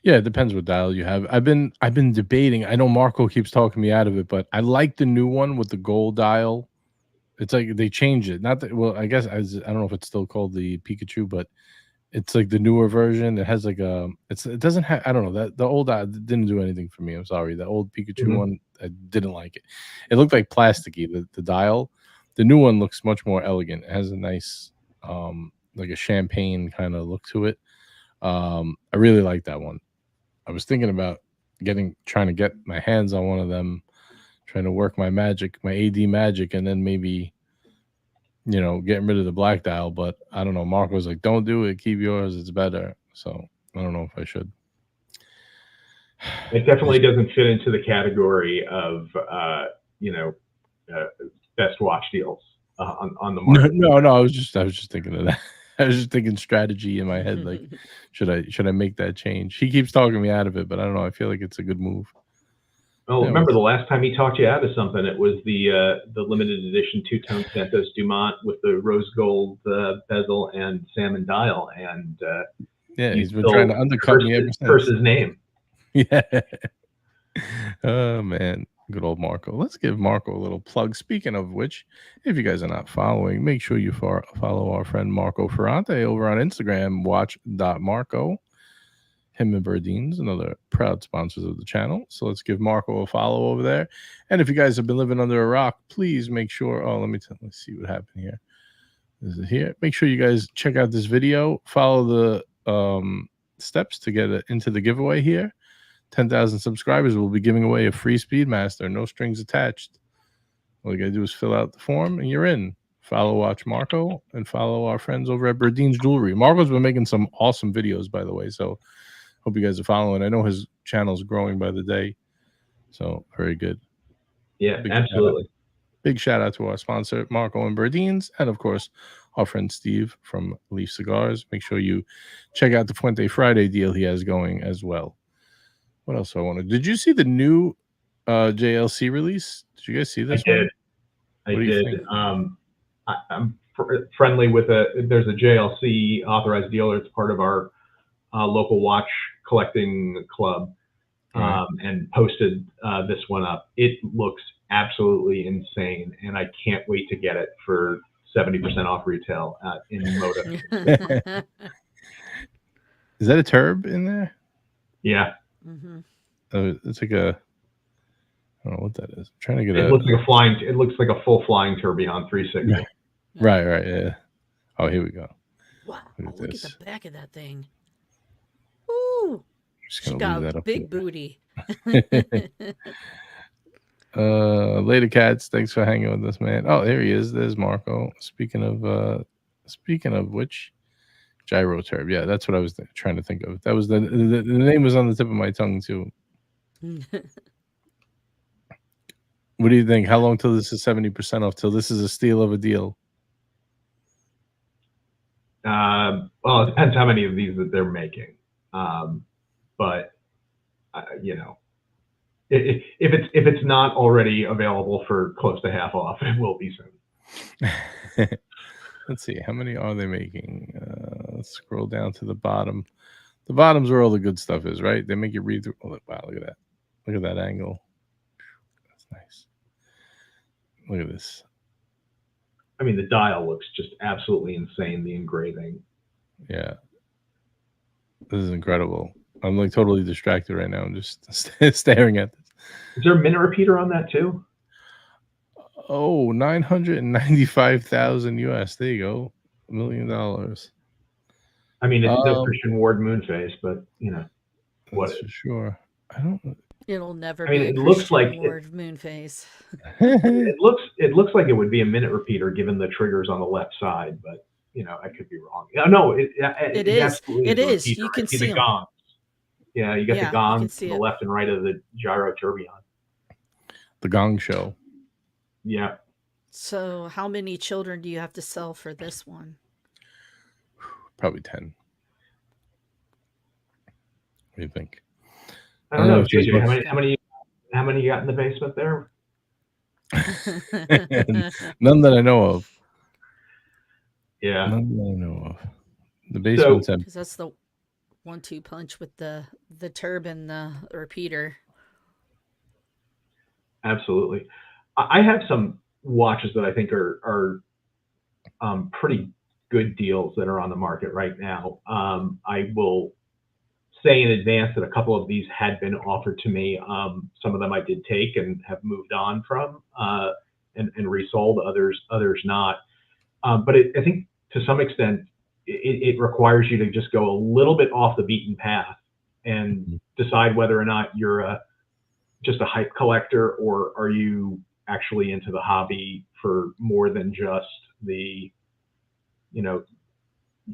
Yeah, it depends what dial you have. I've been debating. I know Marco keeps talking me out of it, but I like the new one with the gold dial. It's like they changed it. Not that, well, I guess I don't know if it's still called the Pikachu, but it's like the newer version. It has like it doesn't have, I don't know, that the old didn't do anything for me. I'm sorry. The old Pikachu one, I didn't like it. It looked like plasticky, the dial. The new one looks much more elegant. It has a nice like a champagne kind of look to it. I really like that one. I was thinking about trying to get my hands on one of them, trying to work my magic, my AD magic, and then maybe, getting rid of the black dial. But I don't know. Mark was like, don't do it. Keep yours. It's better. So I don't know if I should. It definitely doesn't fit into the category of, best watch deals on the market. No. I was just thinking of that. I was just thinking strategy in my head. Like, should I make that change? He keeps talking me out of it, but I don't know. I feel like it's a good move. Well, remember the last time he talked you out of something, it was the limited edition two-tone Santos Dumont with the rose gold bezel and salmon dial, and he's been trying to undercut me ever since. Curse his name. Yeah. Oh man. Good old Marco. Let's give Marco a little plug. Speaking of which, if you guys are not following, make sure you follow our friend Marco Ferrante over on Instagram, watch.marco. Him and Berdeen's, another proud sponsors of the channel. So let's give Marco a follow over there. And if you guys have been living under a rock, please make sure. Oh, let's see what happened here. This is here. Make sure you guys check out this video. Follow the steps to get into the giveaway here. 10,000 subscribers, we'll be giving away a free Speedmaster, no strings attached. All you gotta do is fill out the form and you're in. Follow Watch Marco and follow our friends over at Berdeen's Jewelry. Marco's been making some awesome videos, by the way, so hope you guys are following. I know his channel's growing by the day, so very good. Yeah, absolutely. Big shout out to our sponsor, Marco and Berdeen's, and of course, our friend Steve from Leaf Cigars. Make sure you check out the Fuente Friday deal he has going as well. What else do I want to? Did you see the new JLC release? Did you guys see this? I did. I'm friendly with there's a JLC authorized dealer. It's part of our local watch collecting club, and posted this one up. It looks absolutely insane, and I can't wait to get it for 70% off retail in Moda. Is that a turb in there? Yeah. It's like a, I don't know what that is. I'm trying to get it looks like a flying. It looks like a full flying tourbillon 360. Right. Yeah. Oh, here we go. Wow! Look at the back of that thing. Ooh, she got a big booty. Later, cats. Thanks for hanging with us, man. Oh, there he is. There's Marco. Speaking of which, gyro turb. Yeah, that's what I was trying to think of. That was the name was on the tip of my tongue too. What do you think? How long till this is 70% off? Till this is a steal of a deal? Well, it depends how many of these that they're making. But you know, if it's not already available for close to half off, it will be soon. Let's see, how many are they making? Let's scroll down to the bottom. The bottom's where all the good stuff is, right? They make you read through. Oh, wow, look at that! Look at that angle. That's nice. Look at this. I mean, the dial looks just absolutely insane. The engraving. Yeah, this is incredible. I'm like totally distracted right now. I'm just staring at this. Is there a minute repeater on that too? Oh, 995,000 US. There you go. $1 million. I mean, it's no Christian Ward moon phase, but you know, what that's for sure. I don't. It'll never. I mean, be it a looks like Ward moon phase. It looks like it would be a minute repeater given the triggers on the left side, but you know, I could be wrong. No, it is. Absolutely it is. Repeater. You can see see the them. gongs. Yeah, you got the gongs to the it. left and right of the gyro tourbillon. The gong show. Yeah. So, how many children do you have to sell for this one? Probably 10. What do you think? I don't know, JJ. How many you got in the basement there? None that I know of. Yeah. None that I know of. The basement's empty. Because that's the 1-2 punch with the turb and the repeater. Absolutely. I have some watches that I think are pretty good deals that are on the market right now. I will say in advance that a couple of these had been offered to me. Some of them I did take and have moved on from and resold, others not. But I think to some extent, it requires you to just go a little bit off the beaten path and decide whether or not you're just a hype collector, or are you actually into the hobby for more than just the, you know,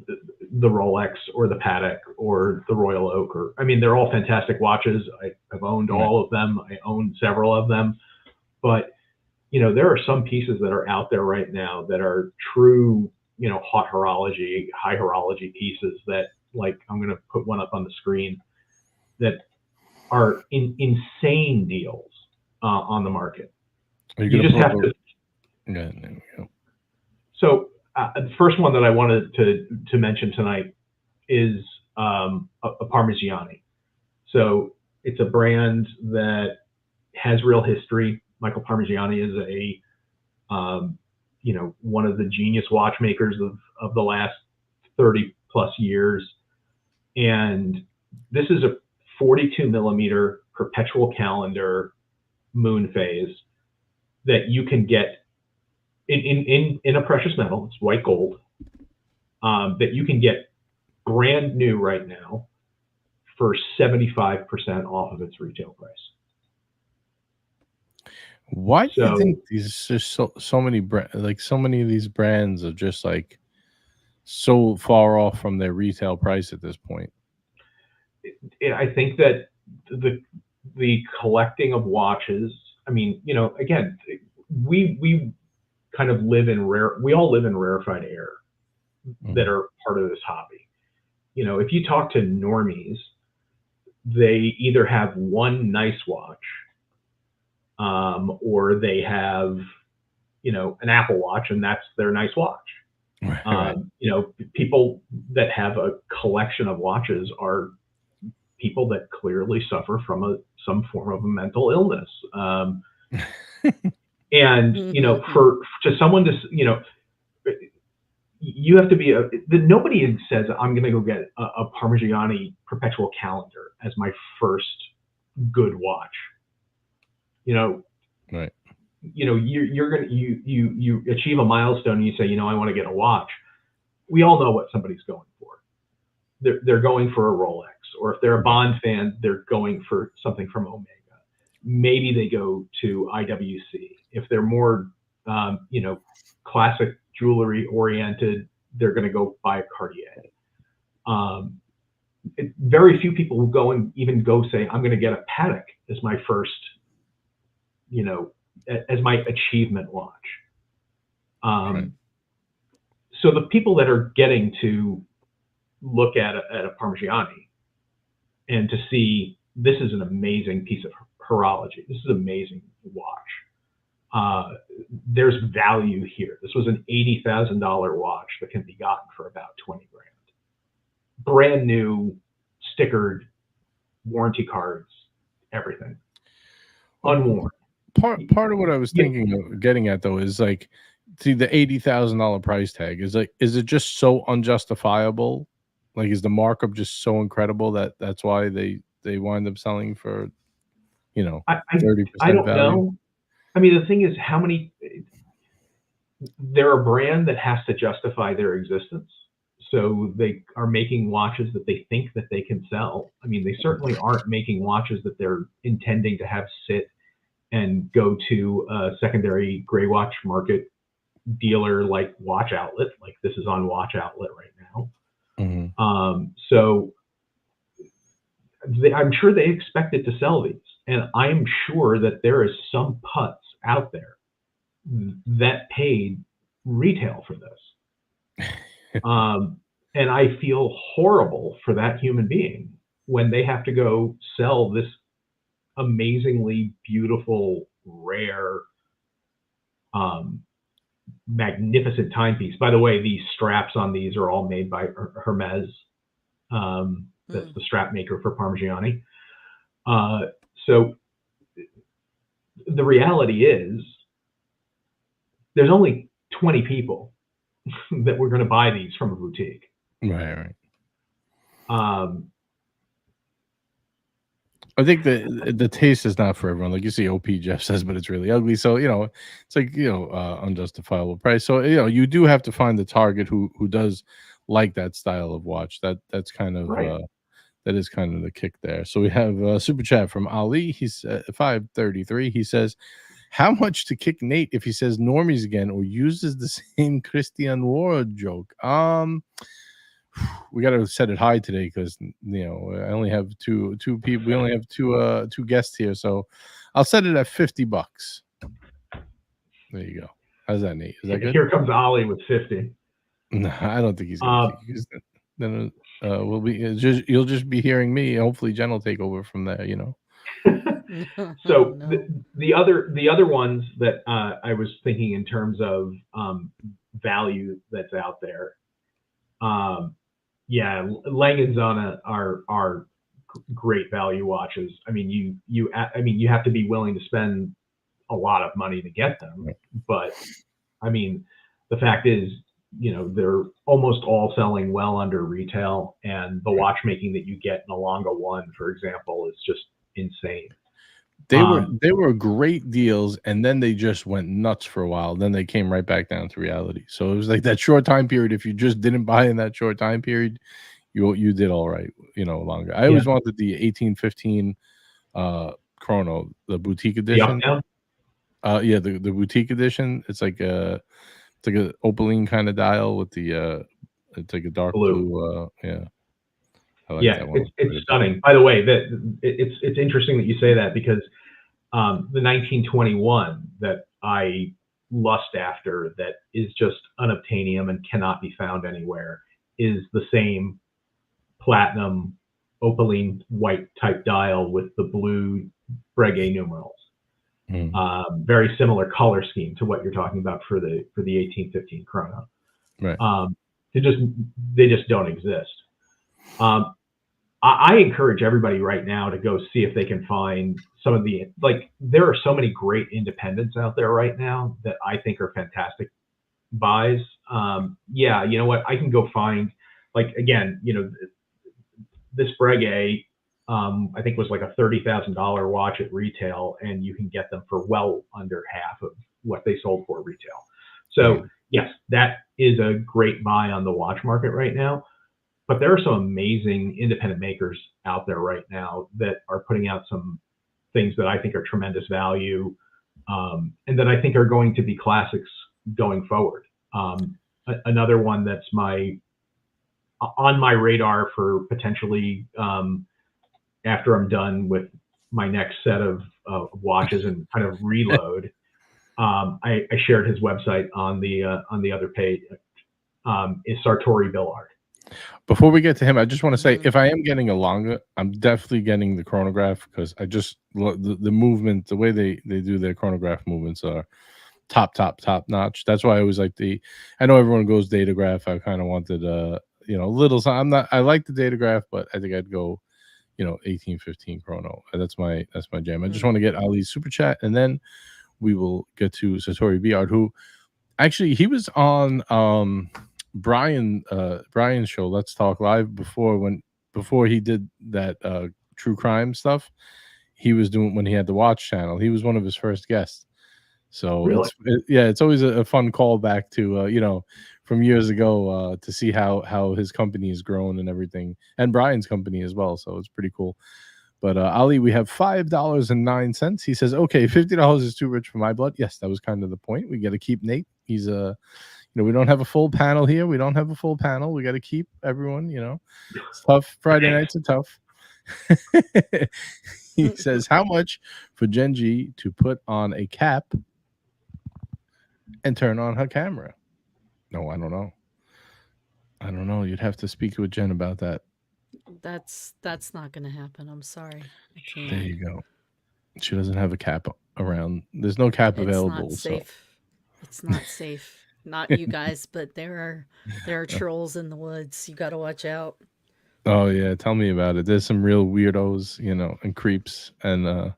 the Rolex or the Patek or the Royal Oak. Or I mean, they're all fantastic watches. I've owned all of them. I own several of them. But, you know, there are some pieces that are out there right now that are true, you know, high horology pieces that, like, I'm going to put one up on the screen, that are insane deals on the market. You just have to. Yeah, there we go. So the first one that I wanted to mention tonight is a Parmigiani. So it's a brand that has real history. Michael Parmigiani is you know, one of the genius watchmakers of the last 30 plus years. And this is a 42 millimeter perpetual calendar moon phase that you can get in a precious metal. It's white gold, that you can get brand new right now for 75% off of its retail price. Why do you think these just so many so many of these brands are just like so far off from their retail price at this point? I think that the collecting of watches, I mean, you know, again, we kind of live in we all live in rarefied air that are part of this hobby. You know, if you talk to normies, they either have one nice watch, or they have, you know, an Apple Watch, and that's their nice watch. Right. You know, people that have a collection of watches are people that clearly suffer from some form of a mental illness. And, you know, to someone to, you know, you have to be nobody says, I'm going to go get a Parmigiani perpetual calendar as my first good watch. You know, right. You know, you're going to, you achieve a milestone and you say, you know, I want to get a watch. We all know what somebody's going for. They're going for a Rolex, or if they're a Bond fan, they're going for something from Omega. maybe they go to IWC. If they're more, classic jewelry oriented, they're going to go buy a Cartier. Very few people will go and even go say, I'm going to get a Patek as my first, as my achievement watch. Right. So the people that are getting to look at a Parmigiani and to see this is an amazing piece of horology, this is an amazing watch. There's value here. This was an $80,000 watch that can be gotten for about 20 grand. Brand new, stickered, warranty cards, everything, unworn. Part of what I was thinking of getting at though is like, see, the $80,000 price tag is like, is it just so unjustifiable? Like, is the markup just so incredible that that's why they wind up selling for, 30% I don't value? know. I mean, the thing is, they're a brand that has to justify their existence. So they are making watches that they think that they can sell. I mean, they certainly aren't making watches that they're intending to have sit and go to a secondary gray watch market dealer like Watch Outlet, like this is on Watch Outlet right now. Mm-hmm. So I'm sure they expected to sell these, and I'm sure that there is some putz out there that paid retail for this. And I feel horrible for that human being when they have to go sell this amazingly beautiful, rare, magnificent timepiece. By the way, these straps on these are all made by Hermes. That's the strap maker for Parmigiani. So the reality is there's only 20 people that were going to buy these from a boutique. Right. I think the taste is not for everyone. Like you see, OP Jeff says, but it's really ugly. So it's like unjustifiable price. So you do have to find the target who does like that style of watch. That's kind of right. That is kind of the kick there. So we have a super chat from Ali. He's 533. He says, how much to kick Nate if he says normies again or uses the same Christian Ward joke? We got to set it high today because I only have two people. We only have two guests here, so I'll set it at $50. There you go. How's that, Nate? Is that good? Here comes Ollie with 50. No, I don't think he's gonna. Then we'll be. You'll just be hearing me. Hopefully, Jen will take over from there. So the other ones that I was thinking in terms of value that's out there. Lang & Söhne are great value watches. I mean, you have to be willing to spend a lot of money to get them, but I mean, the fact is, they're almost all selling well under retail, and the watchmaking that you get in a Longa 1, for example, is just insane. They were great deals, and then they just went nuts for a while. Then they came right back down to reality. So it was like that short time period. If you just didn't buy in that short time period, you did all right. Longer. I always wanted the 1815 chrono, the boutique edition. The boutique edition. It's like an opaline kind of dial with the it's like a dark blue. I like that one. It's stunning. By the way, it's interesting that you say that because the 1921 that I lust after, that is just unobtainium and cannot be found anywhere, is the same platinum opaline white type dial with the blue Breguet numerals. Very similar color scheme to what you're talking about for the 1815 chrono. Right. They just don't exist. I encourage everybody right now to go see if they can find some of the, there are so many great independents out there right now that I think are fantastic buys. You know what? I can go find, again, this Breguet, I think was like a $30,000 watch at retail, and you can get them for well under half of what they sold for retail. So yes, that is a great buy on the watch market right now. But there are some amazing independent makers out there right now that are putting out some things that I think are tremendous value, and that I think are going to be classics going forward. Another one that's on my radar for potentially after I'm done with my next set of watches and kind of reload. I shared his website on the other page. Is Sartori Billard. Before we get to him, I just want to say, if I am getting a Longa, I'm definitely getting the chronograph, because I just the movement, the way they do their chronograph movements are top notch. That's why I always like I know everyone goes Datograph. I kind of wanted I like the Datograph, but I think I'd go 1815 chrono. That's my jam. I just want to get Ali's super chat, and then we will get to Sartori Billard, who actually he was on Brian's show, Let's Talk Live, before he did that true crime stuff. He was doing when he had the watch channel. He was one of his first guests. So really? It's always a fun callback to from years ago to see how his company has grown and everything, and Brian's company as well. So it's pretty cool. But Ali, we have $5.09. He says, okay, $50 is too rich for my blood. Yes, that was kind of the point. We got to keep Nate. He's we don't have a full panel here. We don't have a full panel. We got to keep everyone, It's tough. Friday nights are tough. He says, how much for Genji to put on a cap and turn on her camera? No, I don't know. You'd have to speak with Jen about that. That's not going to happen. I'm sorry. I can't. There you go. She doesn't have a cap around. There's no cap available. It's not safe. It's not safe. Not you guys, but there are trolls in the woods. You got to watch out. Oh yeah, tell me about it. There's some real weirdos, and creeps, and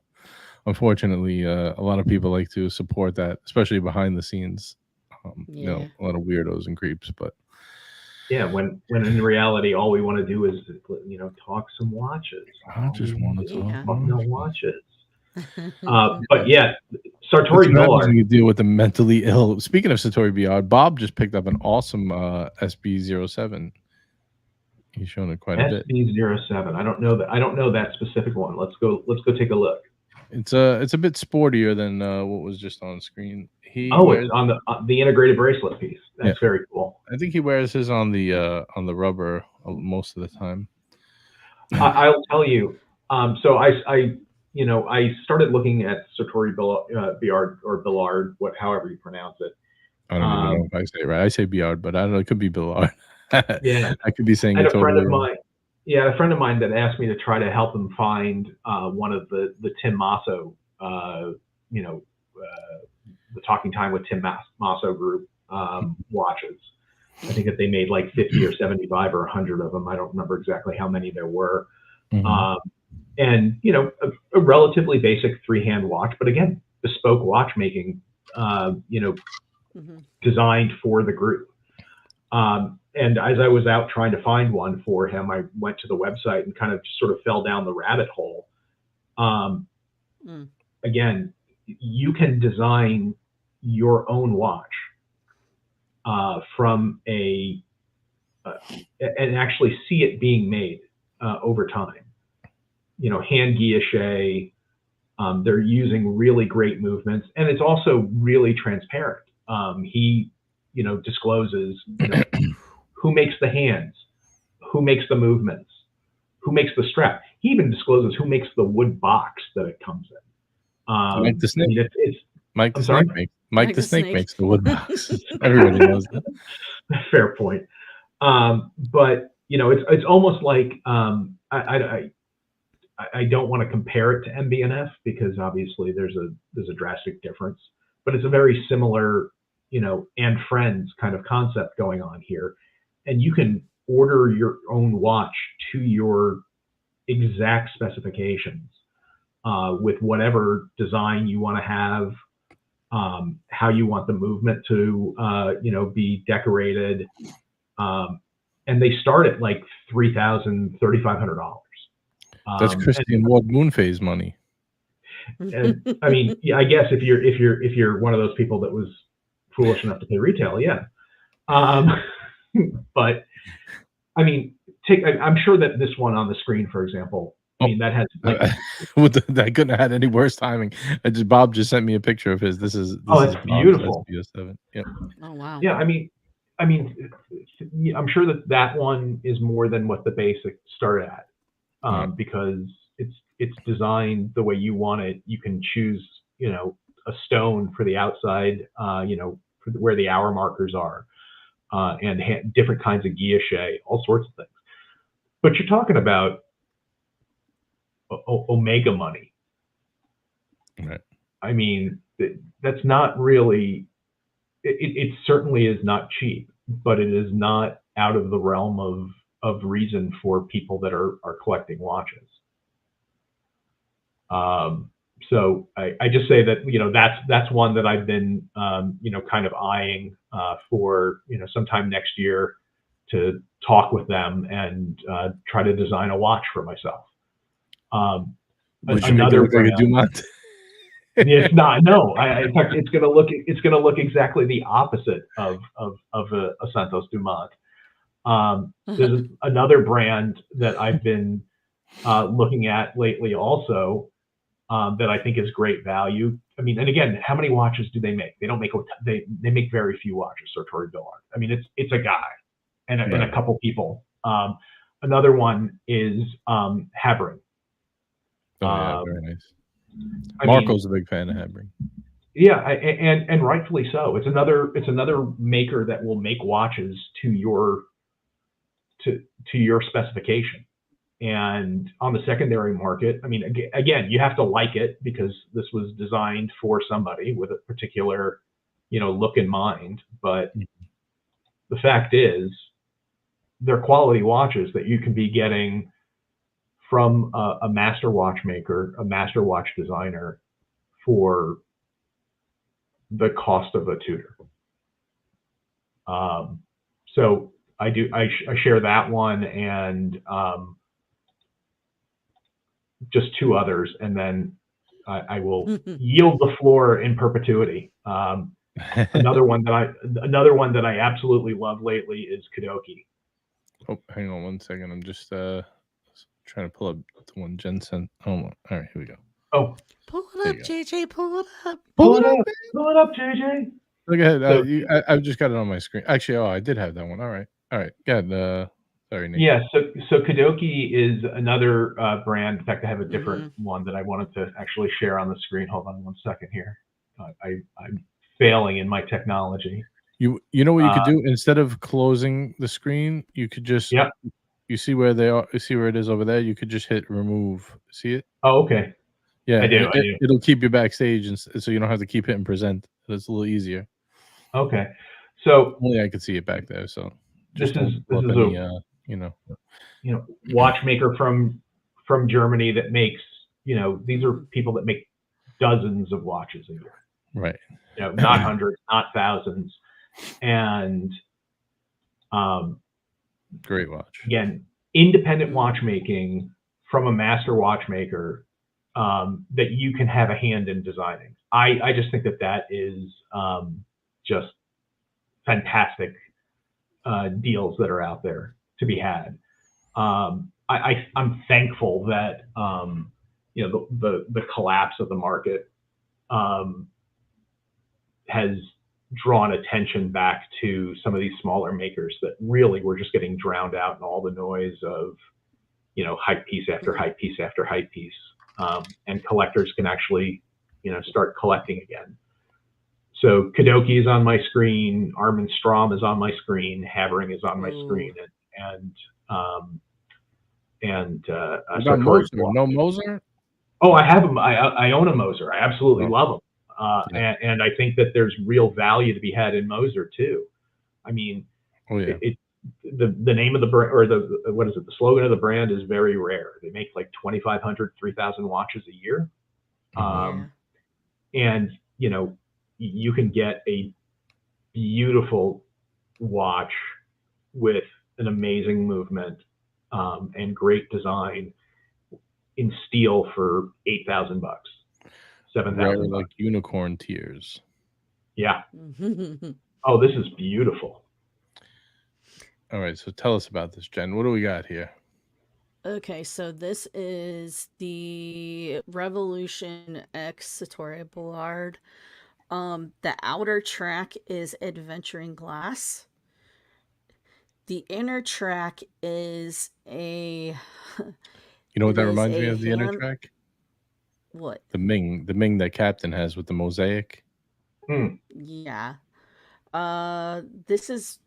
unfortunately, a lot of people like to support that, especially behind the scenes. A lot of weirdos and creeps, but yeah, when in reality, all we want to do is talk some watches. I just want to talk watches. But yeah, Sartori Billard. You deal with the mentally ill. Speaking of Sartori Billard, Bob just picked up an awesome SB07. He's shown it quite a bit. SB07. I don't know that specific one. Let's go take a look. It's a bit sportier than what was just on screen. It's on the integrated bracelet piece. That's very cool. I think he wears his on the rubber most of the time. I'll tell you. So I started looking at Sartori Billard or Billard, however you pronounce it. I don't even know if I say it right. I say Billard, but I don't know. It could be Billard. Yeah, I could be saying it. A friend of mine that asked me to try to help him find one of the Tim Masso, the Talking Time with Tim Masso group watches. I think that they made like 50 or 75 or 100 of them. I don't remember exactly how many there were. Mm-hmm. And a relatively basic 3-hand watch, but again, bespoke watchmaking, designed for the group. And as I was out trying to find one for him, I went to the website and kind of just sort of fell down the rabbit hole. Again, you can design your own watch from and actually see it being made over time. Hand guilloche. They're using really great movements, and it's also really transparent. He, discloses who makes the hands, who makes the movements, who makes the strap. He even discloses who makes the wood box that it comes in. Mike the Snake. Mike the Snake makes the wood box. Everybody knows that. Fair point. But it's almost like I don't want to compare it to MB&F because obviously there's a drastic difference, but it's a very similar, and friends kind of concept going on here. And you can order your own watch to your exact specifications with whatever design you want to have, how you want the movement to, be decorated. And they start at like $3,000, $3,500. That's Christian Ward Moon phase money. And, I mean, yeah, I guess if you're one of those people that was foolish enough to pay retail, yeah. But I mean, I'm sure that this one on the screen, for example, I mean, that has like I couldn't have had any worse timing. Bob just sent me a picture of his. This is it's Bob's beautiful. SPO7. Yep. Oh wow. Yeah, I mean, I'm sure that one is more than what the basic start at, because it's designed the way you want it. You can choose, a stone for the outside, for where the hour markers are, and different kinds of guilloche, all sorts of things. But you're talking about Omega money. Right. I mean, that's not really. It certainly is not cheap, but it is not out of the realm of reason for people that are collecting watches. So I just say that, that's one that I've been, kind of eyeing for, sometime next year to talk with them and try to design a watch for myself. Would you make it look like a Dumont? It's not. No, in fact, it's going to look exactly the opposite of a Santos Dumont. There's another brand that I've been looking at lately, also, that I think is great value. I mean, and again, how many watches do they make? They don't make. They make very few watches. Sartori Billard. I mean, it's a guy and a couple people. Another one is Vacheron. Oh yeah, very nice. Marco's a big fan of Hebring. Yeah, and rightfully so. It's another maker that will make watches to your specification. And on the secondary market, I mean, again, you have to like it because this was designed for somebody with a particular, look in mind. But the fact is, they're quality watches that you can be getting from a master watchmaker, a master watch designer, for the cost of a tutor. So I share that one and just two others, and then I will yield the floor in perpetuity. Another one that I absolutely love lately is Kadoki. Oh, hang on one second. I'm just trying to pull up the one Jen sent. Oh, all right, here we go. Oh, pull it up, JJ. Pull it up. Pull it up, JJ. Look ahead. So, I've just got it on my screen. Actually, I did have that one. All right. Good. Sorry, Nate. Yeah. So Kadoki is another brand. In fact, I have a different one that I wanted to actually share on the screen. Hold on one second here. I'm failing in my technology. You know what you could do instead of closing the screen? You could just you see where they are. You see where it is over there. You could just hit remove. See it? Oh, okay. Yeah, I do. It'll keep you backstage, and so you don't have to keep hitting present. It's a little easier. Okay. So only I could see it back there. So this is a watchmaker from Germany that makes, these are people that make dozens of watches a year. Right. Not hundreds, not thousands. And great watch. Again, independent watchmaking from a master watchmaker that you can have a hand in designing. I just think that is just fantastic deals that are out there to be had. I'm thankful that the collapse of the market has drawn attention back to some of these smaller makers that really were just getting drowned out in all the noise of hype piece after hype piece after hype piece, and collectors can actually start collecting again. So Kadoki is on my screen, Armin Strom is on my screen, Vacheron is on my screen, and Moser? No Moser? Oh, I have them. I own a Moser. I absolutely love them. And I think that there's real value to be had in Moser too. I mean, the name of the brand, or the slogan of the brand is very rare. They make like 2,500, 3,000 watches a year. And you can get a beautiful watch with an amazing movement and great design in steel for $8,000, $7,000. Like unicorn tears. Yeah. Oh, this is beautiful. All right, so tell us about this, Jen. What do we got here? Okay, so this is the Revolution X Sartorius Boulard. The outer track is Adventuring Glass. The inner track is a. You know what It that is reminds me a of, the inner hand. track? What? The Ming that Captain has with the mosaic. Yeah. This is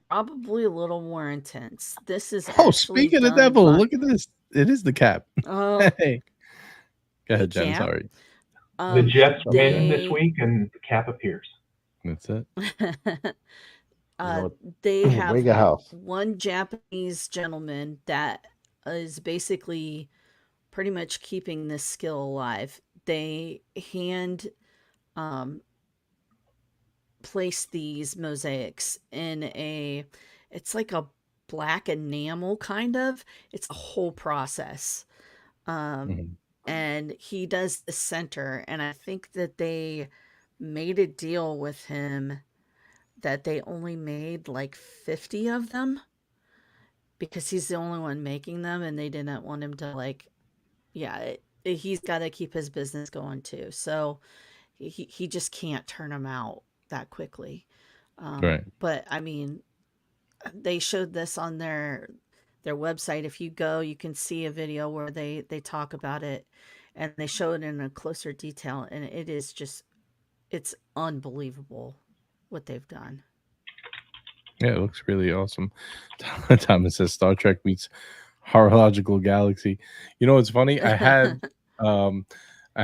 probably a little more intense. This is Oh, actually speaking of done devil, by. look at this. It is the cap. Oh, Hey. Go hey, ahead, Jen. Cap. Sorry. The Jets win this They. week, and the cap appears. That's it. They have Wega House. one Japanese gentleman that is basically pretty much keeping this skill alive. They hand place these mosaics in it's like a black enamel kind of. It's a whole process. And he does the center, and I think that they made a deal with him that they only made like 50 of them because he's the only one making them, and they didn't want him to he's got to keep his business going too. So he just can't turn them out that quickly. Right. But I mean, they showed this on their website. If you go, you can see a video where they talk about it, and they show it in a closer detail, and it's unbelievable what they've done. Yeah, it looks really awesome. Thomas says Star Trek meets horological galaxy. You know what's funny? I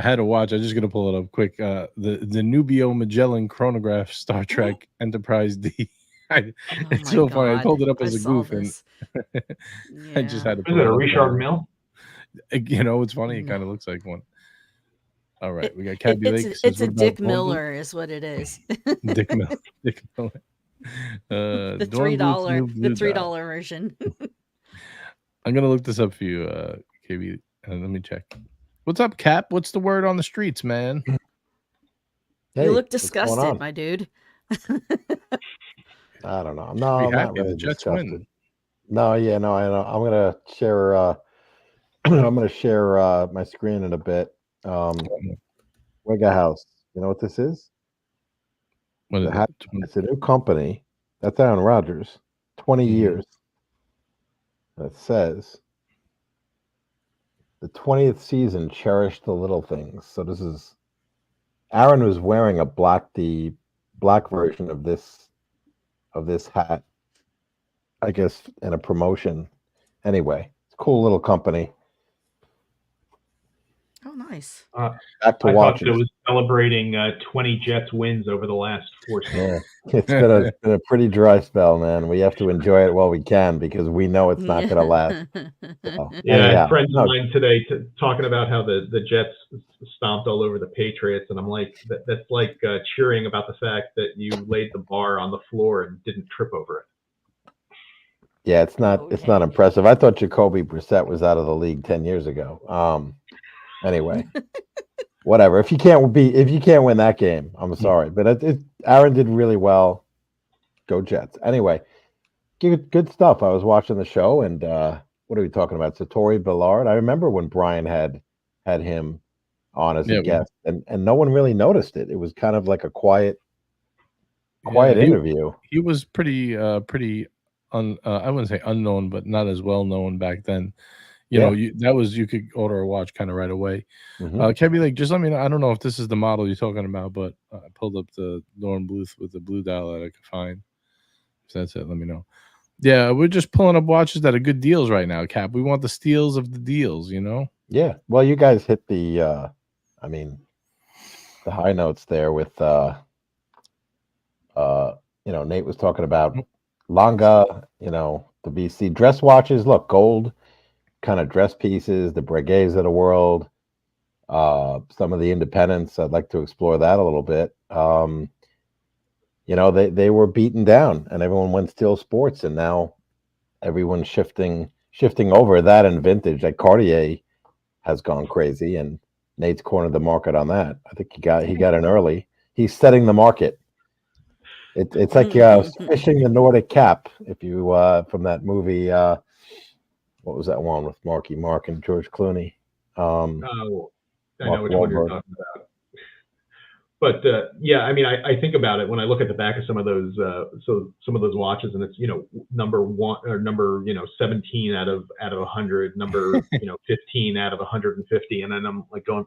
had a watch. I'm just gonna pull it up quick. The Nubio Magellan chronograph Star Trek Enterprise D. It's so funny. I pulled it up as a goof, and I just had to. Is it a Richard Mille? You know, it's funny. It kind of looks like one. All right, we got Cabby Lake. It's a Dick Miller, is what it is. Dick Miller. Dick Miller. The $3 version. I'm gonna look this up for you, KB. Let me check. What's up, Cap? What's the word on the streets, man? Hey, you look disgusted, my dude. I don't know. No, I'm not really disgusted. Win. No, yeah, no, I know. I'm gonna share. I'm gonna share my screen in a bit. Wega House. You know what this is? What is it? It's a new company. That's Aaron Rodgers. 20 years. It says the 20th season, cherish the little things. So this is Aaron was wearing the black version of this hat, I guess, in a promotion. Anyway, it's a cool little company. Oh, nice. Back to I watches. thought it was celebrating 20 Jets wins over the last 4 seasons. Yeah, it's been a pretty dry spell, man. We have to enjoy it while we can because we know it's not going to last. So, I had friends of mine today talking about how the Jets stomped all over the Patriots, and I'm like, that's like cheering about the fact that you laid the bar on the floor and didn't trip over it. Yeah, it's not impressive. I thought Jacoby Brissett was out of the league 10 years ago. Anyway, whatever. If you can't win that game, I'm sorry, but Aaron did really well. Go Jets. Anyway, good stuff. I was watching the show, and what are we talking about? Sartorius Boulard. I remember when Brian had him on as a guest, and no one really noticed it. It was kind of like a quiet interview. He was pretty I wouldn't say unknown, but not as well known back then. You know, you could order a watch kind of right away. Kevin, like, just let me know. I don't know if this is the model you're talking about, but I pulled up the Norm Bluth with the blue dial that I could find. If that's it, let me know. Yeah, we're just pulling up watches that are good deals right now, Cap. We want the steals of the deals, you know? Yeah. Well, you guys hit the high notes there with Nate was talking about Longa, the BC dress watches. Look, gold kind of dress pieces, the Breguets of the world, some of the independents. I'd like to explore that a little bit. They were beaten down, and everyone went steel sports, and now everyone's shifting over that and vintage. Like Cartier has gone crazy, and Nate's cornered the market on that. I think he got in early. He's setting the market. It's like fishing the Nordic cap. If you from that movie. what was that one with Marky Mark and George Clooney? Oh, I know which one you're Wahlberg. talking about. But yeah, I mean, I think about it when I look at the back of some of those watches, and it's number 1 or number 17 out of 100, number 15 out of 150, and then I'm like going,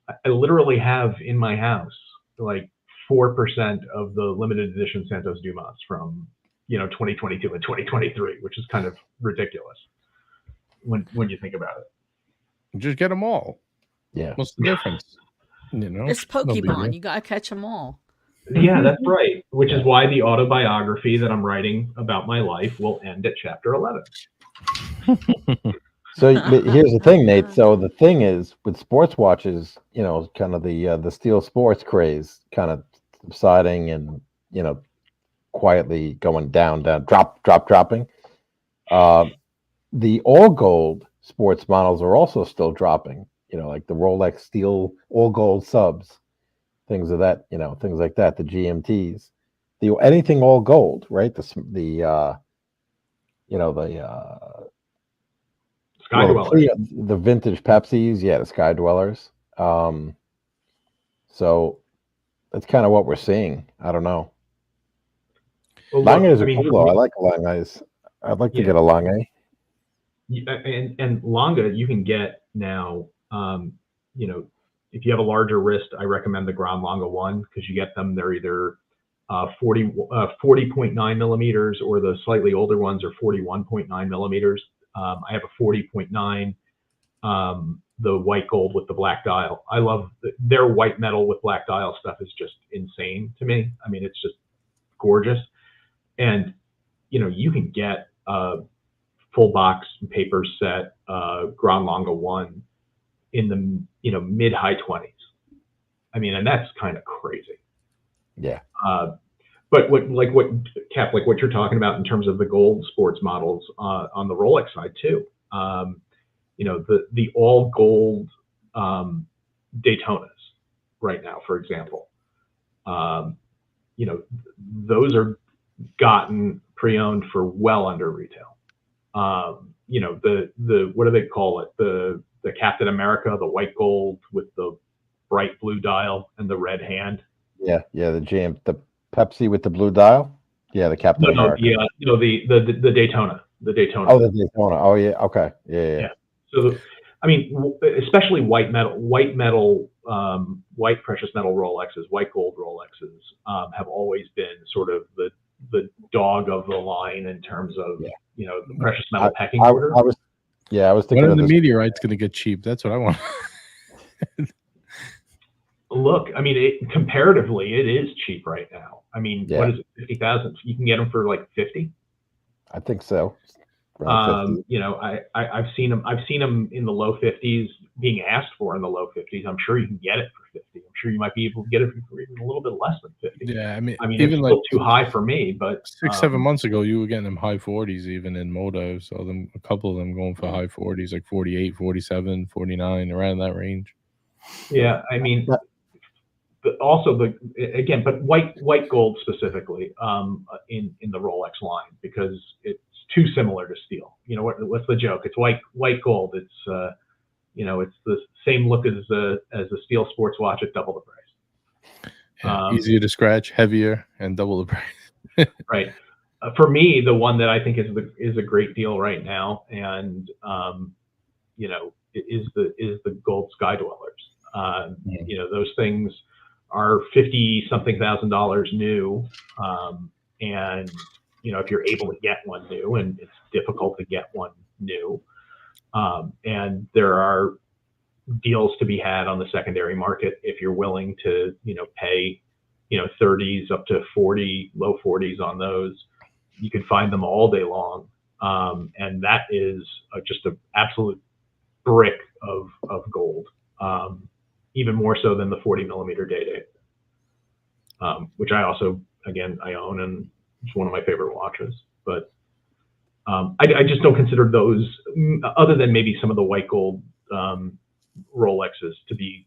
I literally have in my house like 4% of the limited edition Santos Dumas from 2022 and 2023, which is kind of ridiculous when you think about it. Just get them all. Yeah. What's the difference? It's Pokemon. You gotta catch them all. Yeah, that's right. Which is why the autobiography that I'm writing about my life will end at chapter 11. So here's the thing, Nate. So the thing is with sports watches, kind of the steel sports craze kind of subsiding and quietly going down, dropping. The all gold sports models are also still dropping. Like the Rolex steel all gold subs, things of that, things like that. The GMTs, anything all gold, right? The Sky Dwellers. The vintage Pepsis, the Sky Dwellers. So that's kind of what we're seeing. I don't know. Well, Langes are cool though. I like Langes. I'd like to get a Lange. And Lange you can get now. If you have a larger wrist, I recommend the Grand Lange 1 because you get them. They're either 40.9 millimeters, or the slightly older ones are 41.9 millimeters. I have a 40.9, the white gold with the black dial. I love their white metal with black dial stuff is just insane to me. I mean, it's just gorgeous. And, you can get a full box paper set, Grand Lange 1 in the, mid high 20s. I mean, and that's kind of crazy. Yeah. But what you're talking about in terms of the gold sports models on the Rolex side too. The all gold Daytonas right now, for example. Those are gotten pre-owned for well under retail. The what do they call it? The Captain America, the white gold with the bright blue dial and the red hand. Yeah, the Pepsi with the blue dial. Yeah, the Captain America. Yeah, the Daytona. The Daytona. Oh, the Daytona. Oh, yeah. Okay. Yeah. So, I mean, especially white precious metal Rolexes, white gold Rolexes have always been sort of the dog of the line in terms of the precious metal pecking order. I was thinking when the meteorite's going to get cheap. That's what I want. Look, I mean, comparatively, it is cheap right now. I mean, what is it, 50,000? You can get them for like 50. I think so. I've seen them in the low 50s, being asked for in the low 50s. I'm sure you can get it for 50. I'm sure you might be able to get it for even a little bit less than 50. Yeah, I mean, it's still too high for me. But 6-7 months ago, you were getting them high 40s even in Moto. So a couple of them going for high 40s, like 48, 47, 49, around that range. Yeah, I mean. But also but white gold specifically in the Rolex line, because it's too similar to steel. What's the joke? It's white gold. It's it's the same look as a steel sports watch at double the price. Yeah, easier to scratch, heavier, and double the price. Right. For me, the one that I think is a great deal right now, and is the gold Sky Dwellers. Those things are $50-something thousand new, and if you're able to get one new, and it's difficult to get one new, and there are deals to be had on the secondary market if you're willing to pay 30s up to 40, low 40s on those. You can find them all day long, and that is just an absolute brick of gold. Even more so than the 40 millimeter Day-Date, which I also, I own, and it's one of my favorite watches. But I just don't consider those, other than maybe some of the white gold Rolexes, to be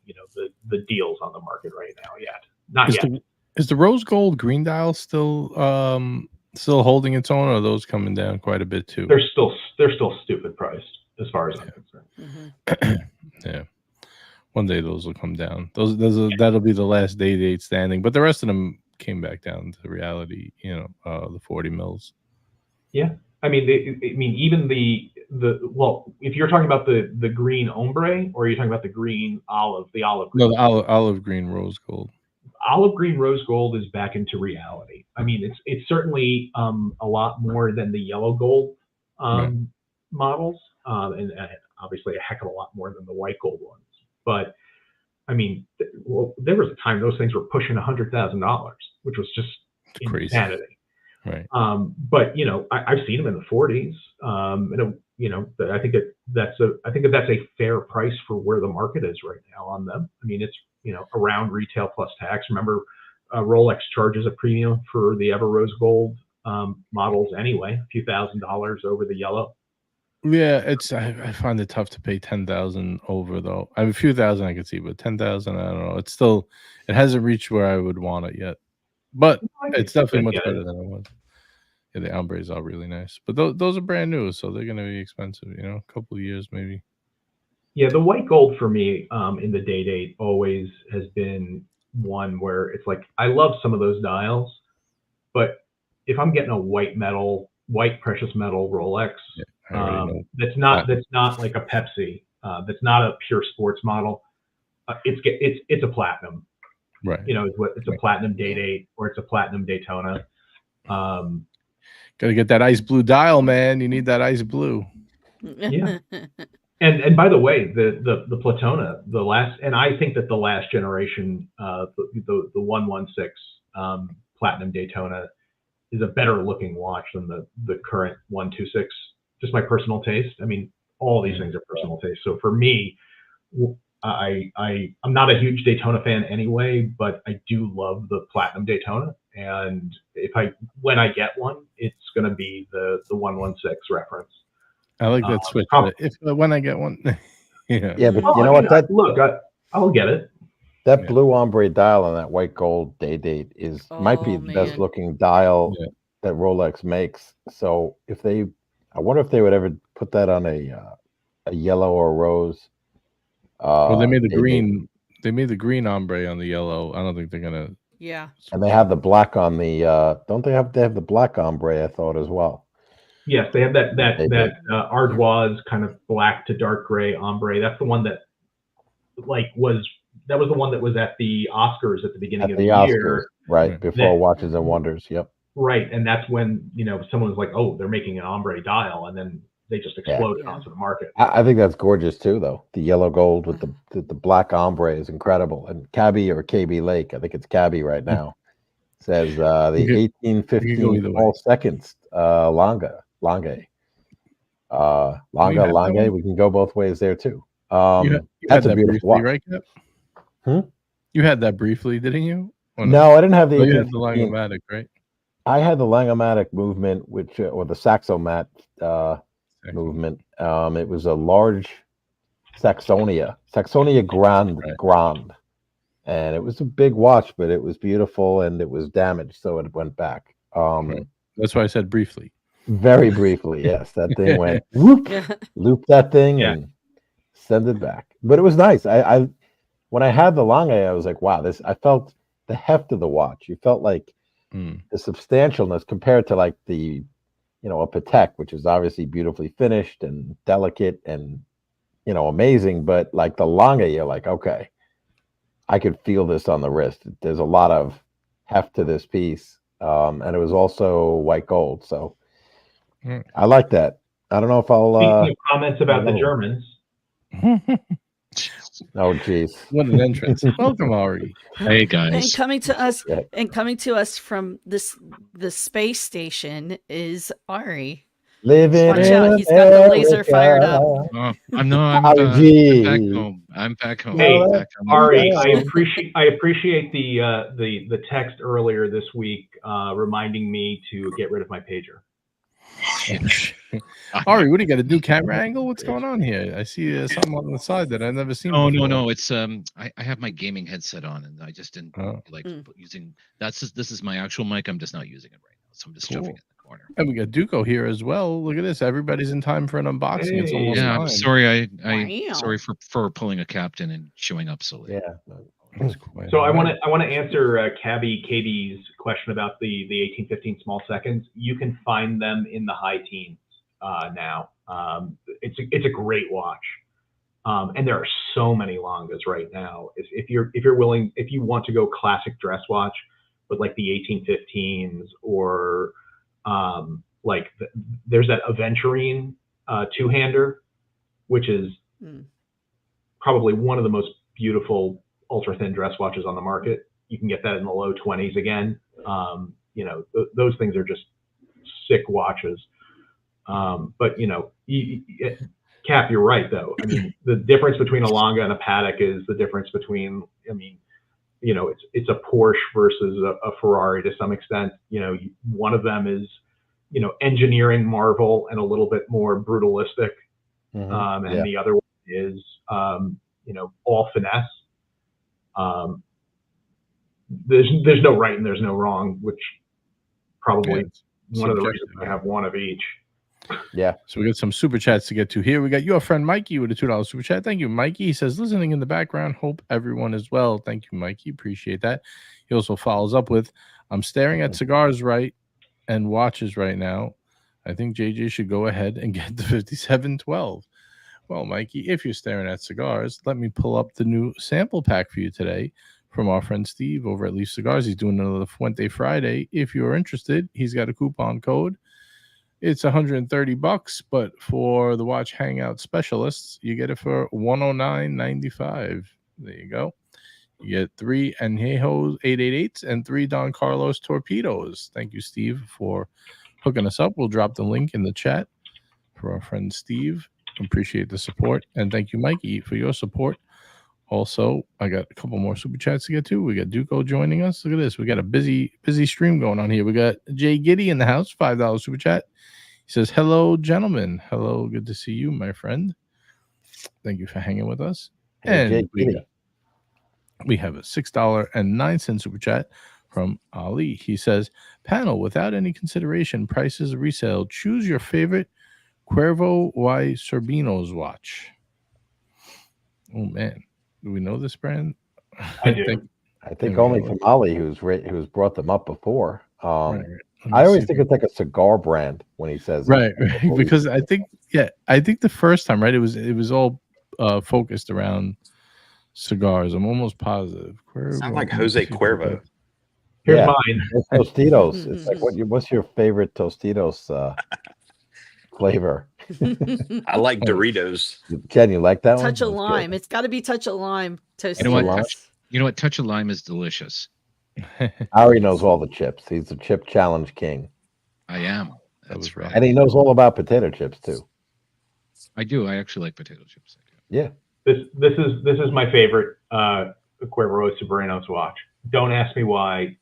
the deals on the market right now yet. Not yet. Is the rose gold green dial still still holding its own, or are those coming down quite a bit too? They're still stupid priced as far as I'm concerned. Yeah. One day those will come down. That'll be the last date standing. But the rest of them came back down to reality. The 40 mils. Yeah, I mean, even the well, if you're talking about the green ombre, or are you talking about the green olive, the olive green? No, the olive green rose gold. Olive green rose gold is back into reality. I mean, it's certainly a lot more than the yellow gold models, and obviously a heck of a lot more than the white gold ones. But I mean, there was a time those things were pushing $100,000, which was just insanity. Right. But I've seen them in the 40s. I think that's a fair price for where the market is right now on them. I mean, it's around retail plus tax. Remember, Rolex charges a premium for the ever rose gold models anyway, a few $1,000s over the yellow. Yeah, I find it tough to pay 10,000 over though. I mean, a few thousand I could see, but 10,000, I don't know. It hasn't reached where I would want it yet. But it's definitely much better than it was. Yeah, the ombres are really nice, but those are brand new, so they're going to be expensive. A couple of years maybe. Yeah, the white gold for me in the date always has been one where it's like I love some of those dials, but if I'm getting a white precious metal Rolex, that's not like a Pepsi, that's not a pure sports model. It's a platinum, right? It's a platinum date, or it's a platinum Daytona. Got to get that ice blue dial, man. You need that ice blue. Yeah. And by the way, the Platona, and I think that the last generation, the 116 Platinum Daytona, is a better looking watch than the current 126. Just my personal taste. I mean, all these things are personal taste. So for me, I'm not a huge Daytona fan anyway, but I do love the Platinum Daytona. And when I get one, it's going to be the 116 reference. I like that switch. When I get one, yeah, but you know what? I'll get it. That blue ombre dial on that white gold date might be the best looking dial that Rolex makes. So I wonder if they would ever put that on a yellow or a rose. Well, they made the green. They made the green ombre on the yellow. I don't think they're gonna. Yeah. And they have the black on the. Don't they have the black ombre? I thought as well. Yes, they have that ardoise kind of black to dark gray ombre. That's the one that was the one that was at the Oscars at the beginning of the year. Right, before Watches and Wonders. Yep. Right, and that's when someone was like, "Oh, they're making an ombre dial," and then they just exploded onto the market. I think that's gorgeous too, though. The yellow gold with the black ombre is incredible. And Cabby or KB Lake, I think it's Cabby right now, says the 1815 all seconds Lange. We can go both ways there too. That's a beautiful watch, right, Cap? You had that briefly, didn't you? No, I didn't have the. You had the Lange-O-Matic, right? I had the Lange-O-Matic movement, or the Saxomat movement. It was a large Saxonia Grand, and it was a big watch, but it was beautiful and it was damaged, so it went back. That's why I said briefly. Very briefly, yes. That thing went whoop, loop that thing and send it back. But it was nice. I when I had the Lange, I was like, wow, I felt the heft of the watch. You felt like the substantialness compared to like the, a Patek, which is obviously beautifully finished and delicate and, amazing. But like the Lange, you're like, okay, I could feel this on the wrist. There's a lot of heft to this piece. And it was also white gold. So I like that. I don't know if I'll speaking of comments about the Germans. Oh geez. What an entrance. Welcome, Ari. Hey guys. And coming to us from the space station is Ari. Living Watch out, he's got the laser fired up. I'm back home. I'm back home. Hey, back home. Ari, I appreciate the text earlier this week reminding me to get rid of my pager. Ari, what do you got? A new camera angle? What's going on here? I see something on the side that I've never seen. Oh no, it's I have my gaming headset on, and I just didn't like using. This is my actual mic. I'm just not using it right now. so I'm just shoving it in the corner. And we got Duco here as well. Look at this. Everybody's in time for an unboxing. It's almost yeah. time. I'm sorry. Wow. Sorry for pulling a captain and showing up so late. Yeah. So I want to answer Cabby Katie's question about the 1815 small seconds. You can find them in the high teens now. It's a great watch, and there are so many Longas right now. If you're willing, if you want to go classic dress watch with like the 1815s or there's that Aventurine two-hander, which is probably one of the most beautiful ultra thin dress watches on the market. You can get that in the low 20s again. Those things are just sick watches. But Cap, you're right though. I mean, the difference between a Longa and a Patek is the difference between, it's a Porsche versus a Ferrari to some extent. One of them is, engineering marvel and a little bit more brutalistic. And the other one is, all finesse. There's no right and there's no wrong, which probably one of the reasons I have one of each. Yeah. So we got some super chats to get to here. We got your friend Mikey with a $2 super chat. Thank you, Mikey. He says, listening in the background. Hope everyone is well. Thank you, Mikey. Appreciate that. He also follows up with, I'm staring at cigars and watches right now. I think JJ should go ahead and get the 5712. Well, Mikey, if you're staring at cigars, let me pull up the new sample pack for you today from our friend Steve over at Leaf Cigars. He's doing another Fuente Friday. If you're interested, he's got a coupon code. It's $130, but for the Watch Hangout specialists, you get it for $109.95. There you go. You get 3 Añejos 888s and 3 Don Carlos Torpedoes. Thank you, Steve, for hooking us up. We'll drop the link in the chat for our friend Steve. Appreciate the support. And thank you, Mikey, for your support. Also, I got a couple more super chats to get to. We got Duco joining us. Look at this. We got a busy stream going on here. We got Jay Giddy in the house, $5 super chat. He says, hello, gentlemen. Hello. Good to see you, my friend. Thank you for hanging with us. And we have a $6.09 super chat from Ali. He says, panel, without any consideration, prices of resale, choose your favorite Cuervo y Sorbinos watch. Oh, man. Do we know this brand? I do. I think only from Ali, who's brought them up before. I always think it's like a cigar brand when he says right. Because I think the first time, right, it was all focused around cigars. I'm almost positive. Sound like Jose Cuervo. Here's mine. Tostitos. It's like what's your favorite Tostitos flavor? I like Doritos. Ken, you like that one? Touch of lime. It's got to be touch of lime. Tostitos. You know what? Touch of lime is delicious. Ari knows all the chips. He's the chip challenge king. I am. That's right. And he knows all about potato chips too. I do. I actually like potato chips. Yeah. This is my favorite Cuervo Soberanos watch. Don't ask me why.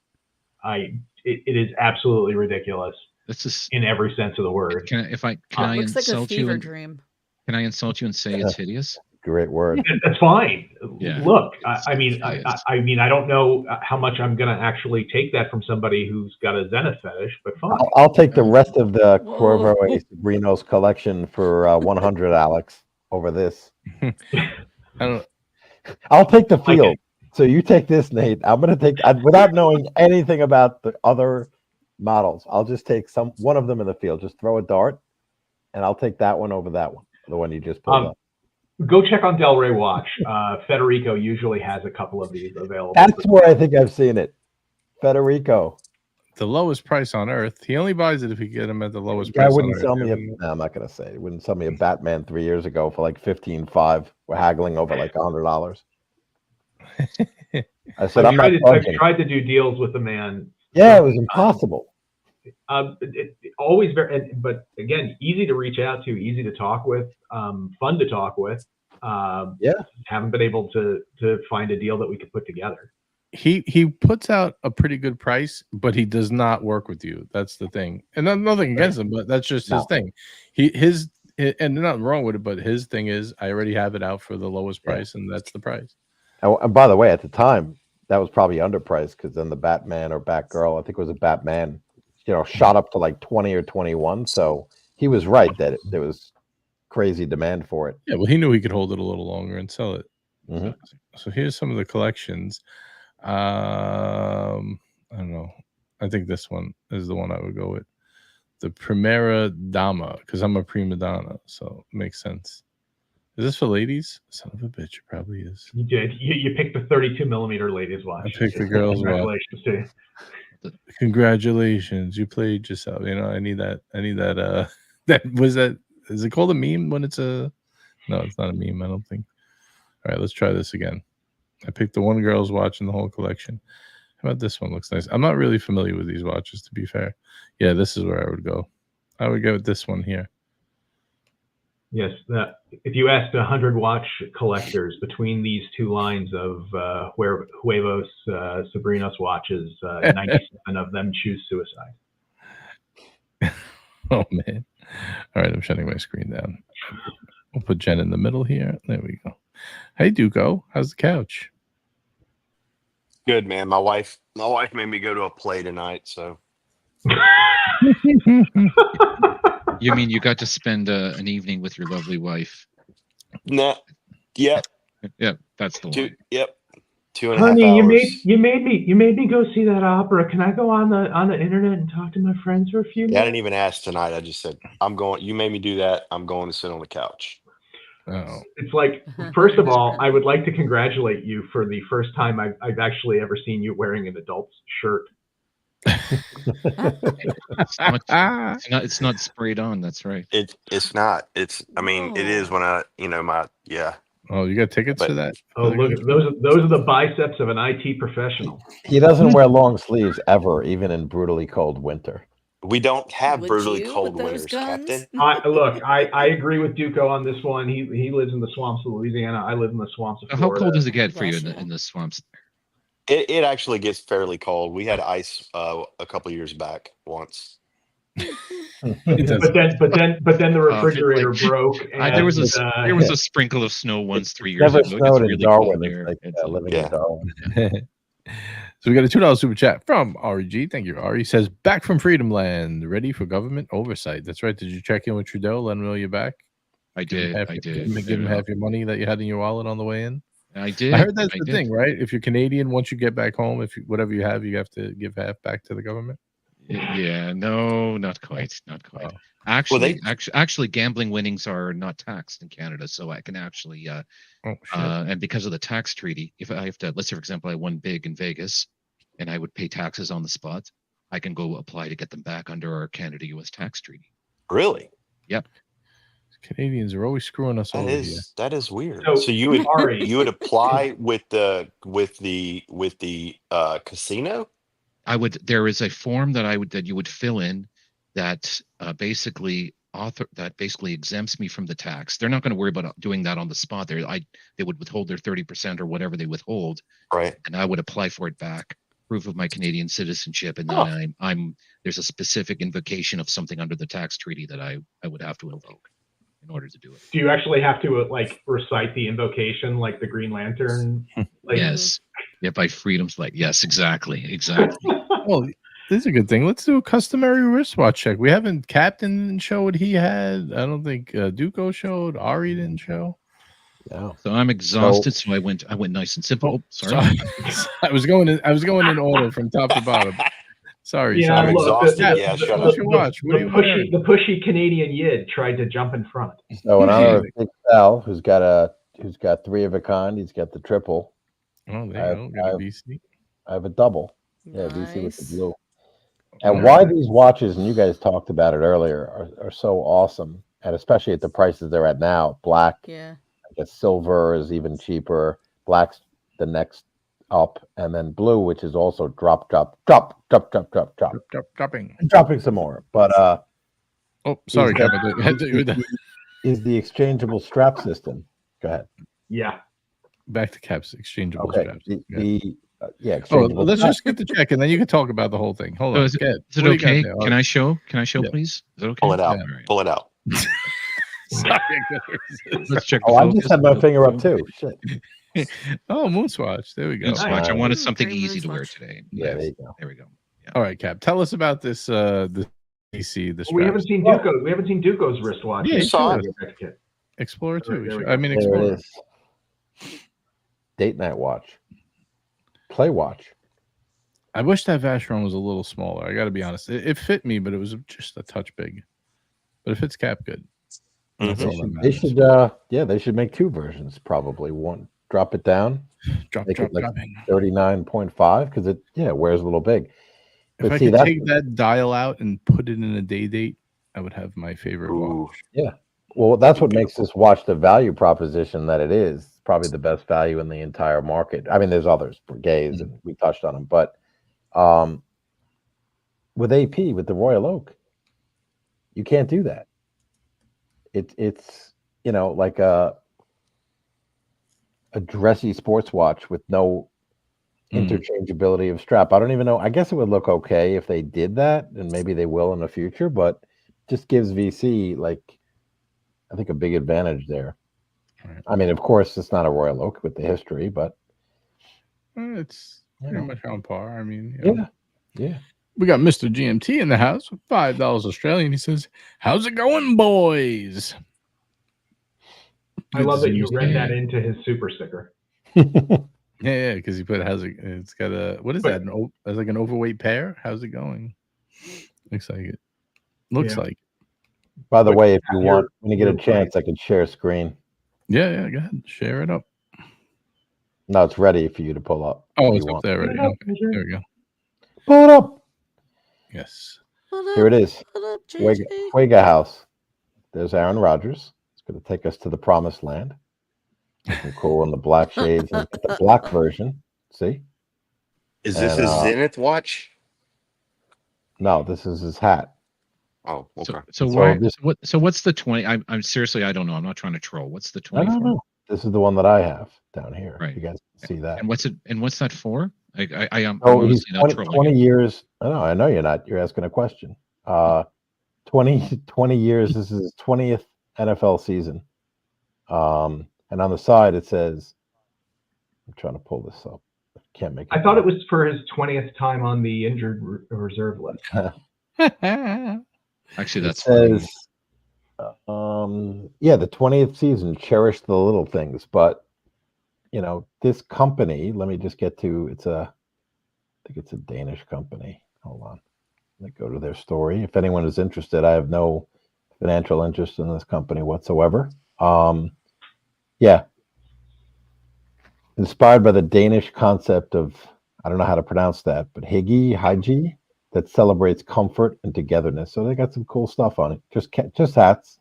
It is absolutely ridiculous. This is in every sense of the word. Can I looks like a insult fever you? Dream. Can I insult you and say it's hideous? Great word. That's fine. Yeah. Look, I mean, I don't know how much I'm going to actually take that from somebody who's got a Zenith fetish, but fine. I'll take the rest of the Cuervo y Soberanos collection for 100, Alex, over this. I'll take the field. Okay. So you take this, Nate. I'm going to take, without knowing anything about the other models, I'll just take one of them in the field. Just throw a dart, and I'll take that one over that one, the one you just pulled up. Go check on Del Rey Watch. Federico usually has a couple of these available. That's where I think I've seen it. Federico. The lowest price on earth. He only buys it if you get him at the lowest price. Wouldn't sell me no, I'm not going to say it. He wouldn't sell me a Batman 3 years ago for like $15,500. We're haggling over like $100. I said, I've tried to do deals with the man. Yeah, it was impossible. Always very, but again, easy to reach out to, easy to talk with, fun to talk with. Haven't been able to find a deal that we could put together. He puts out a pretty good price, but he does not work with you. That's the thing. And nothing against him, but that's just his thing. And nothing wrong with it, but his thing is, I already have it out for the lowest price, and that's the price. And by the way, at the time, that was probably underpriced because then the Batman or Batgirl, I think it was a Batman, shot up to like 20 or 21. So he was right that there was crazy demand for it. Yeah, well, he knew he could hold it a little longer and sell it. Mhm. So here's some of the collections. I don't know. I think this one is the one I would go with. The Primera Dama, because I'm a prima donna, so it makes sense. Is this for ladies? Son of a bitch, it probably is. You did. You picked the 32 millimeter ladies watch. I picked the girls' watch. Congratulations to you. Congratulations, you played yourself. I need that. That is it called a meme when it's a? No, it's not a meme. I don't think. All right, let's try this again. I picked the one girl's watch in the whole collection. How about this one? Looks nice. I'm not really familiar with these watches, to be fair. Yeah, this is where I would go. I would go with this one here. Yes, if you asked 100 watch collectors between these two lines of Huevos Sabrinos watches, 97 of them choose suicide. Oh, man. All right, I'm shutting my screen down. We'll put Jen in the middle here. There we go. Hey, Duco. How's the couch? Good, man. My wife made me go to a play tonight, so. You mean you got to spend an evening with your lovely wife? Nah. Yep. Yeah, that's the one. Yep. 2.5 Honey, hours. you made me go see that opera. Can I go on the internet and talk to my friends for a few minutes? Yeah, I didn't even ask tonight. I just said, I'm going. You made me do that. I'm going to sit on the couch. Oh. It's like, first of all, I would like to congratulate you for the first time I've actually ever seen you wearing an adult's shirt. It's not sprayed on. That's right. It's not. I mean, it is when yeah. Oh, you got tickets for that? Oh, look, those are the biceps of an IT professional. He doesn't wear long sleeves ever, even in brutally cold winter. We don't have Would brutally you cold with those winters, guns? Captain. I agree with Duco on this one. He lives in the swamps of Louisiana. I live in the swamps of Florida. How cold does it get for you in the swamps? It actually gets fairly cold. We had ice a couple years back once. but then the refrigerator broke. And, there was a sprinkle of snow once 3 years Never ago. snowed It's in really Darwin. cold there. It's like living in Darwin. So we got a $2 super chat from REG. Thank you, Ari. Says, back from Freedom Land, ready for government oversight. That's right. Did you check in with Trudeau? Let him know you're back? I did. Give him half your money that you had in your wallet on the way in? I did. I heard that's the thing, right? If you're Canadian, once you get back home, whatever you have to give half back to the government. Yeah, no, not quite. Oh. Actually, gambling winnings are not taxed in Canada, so I can actually, and because of the tax treaty, if I have to, let's say for example, I won big in Vegas, and I would pay taxes on the spot, I can go apply to get them back under our Canada-U.S. tax treaty. Really? Yep. Canadians are always screwing us over here. That is weird. So you would apply with the casino? There is a form that you would fill in that basically exempts me from the tax. They're not going to worry about doing that on the spot. They would withhold their 30% or whatever they withhold, right? And I would apply for it back, proof of my Canadian citizenship, and then there's a specific invocation of something under the tax treaty that I would have to invoke in order to do it. Do you actually have to recite the invocation like the Green Lantern? Yes. Yeah, by freedom's light. Yes, exactly. Well, this is a good thing. Let's do a customary wristwatch check. We haven't. Captain didn't show what he had. I don't think Duco showed. Ari didn't show. No. So I'm exhausted. So I went nice and simple. Oh, sorry. I was going in order from top to bottom. Sorry. Yeah, I'm exhausted. Shut up. The pushy Canadian yid tried to jump in front. So in honor of Big Sal, who's got 3 of a kind, he's got the triple. Oh, there you go. Got a VC. I have a double. Nice. Yeah, VC with the blue. And why these watches, and you guys talked about it earlier, are so awesome, and especially at the prices they're at now. Black, yeah. I guess silver is even cheaper. Black's the next up, and then blue, which is also dropping some more. But sorry, is the exchangeable strap system? Go ahead. Yeah. Back to Cap's exchangeable straps. Let's just get the check, and then you can talk about the whole thing. Hold on. Is it okay? Can I show, please? Is it okay? Pull it out. Pull it out. Sorry. Let's check. I just had my finger up too. Shit. Oh, Moonswatch. There we go. Moonswatch. I wanted something easy to wear today. Yeah, there you go. There we go. Yeah. All right, Cap. Tell us about this. The DC. The We haven't seen Duco. We haven't seen Duco's wristwatch. Yeah, You saw it. Explorer too. There we I go. mean, There Explorer. it is. Date night watch. Play watch. I wish that Vacheron was a little smaller. I got to be honest. It fit me, but it was just a touch big. But it fits Cap good. That's all that They matters. should, they should make two versions. Probably one. Drop it down. Make it like dropping. 39.5 because it wears a little big. If But I see, could take that dial out and put it in a day date, I would have my favorite Ooh. watch. Yeah. Well, that's what makes this watch the value proposition that it is. It's probably the best value in the entire market. I mean, there's others, Piguet, and we touched on them, but with AP, with the Royal Oak, you can't do that. It's like a dressy sports watch with no interchangeability of strap. I don't even know. I guess it would look okay if they did that, and maybe they will in the future, but just gives VC I think a big advantage there. Right. I mean, of course, it's not a Royal Oak with the history, but it's pretty much on par. I mean, yeah. We got Mr. GMT in the house with $5 Australian. He says, "How's it going, boys?" I love that you read that into his super sticker. Yeah, because he put it's got a what is that? That's like an overweight pair. How's it going? Looks like it. Looks like. By the way, if you want, when you get a chance, I can share screen. Yeah, go ahead, share it up. No, it's ready for you to pull up. Oh, it's up there already. Okay, there we go. Pull it up. Yes. Here it is. Fuega House. There's Aaron Rodgers. It's going to take us to the promised land. Looking cool in the black shades and the black version. See? Is this a Zenith watch? No, this is his hat. Oh, okay. So what's the 20? I'm seriously, I don't know. I'm not trying to troll. What's the 20? No. This is the one that I have down here. Right. You guys can see that. And what's that for? I am. So he's 20 years. I know you're not. You're asking a question. 20 years. This is his 20th NFL season. And on the side it says, I'm trying to pull this up. Can't make it. I thought it was for his 20th time on the injured reserve list. Actually, that says, the 20th season, cherish the little things. But this company, let me just get to I think it's a Danish company. Hold on. Let me go to their story. If anyone is interested, I have no financial interest in this company whatsoever. Inspired by the Danish concept of, I don't know how to pronounce that, but Hygge, that celebrates comfort and togetherness. So they got some cool stuff on it. Just hats.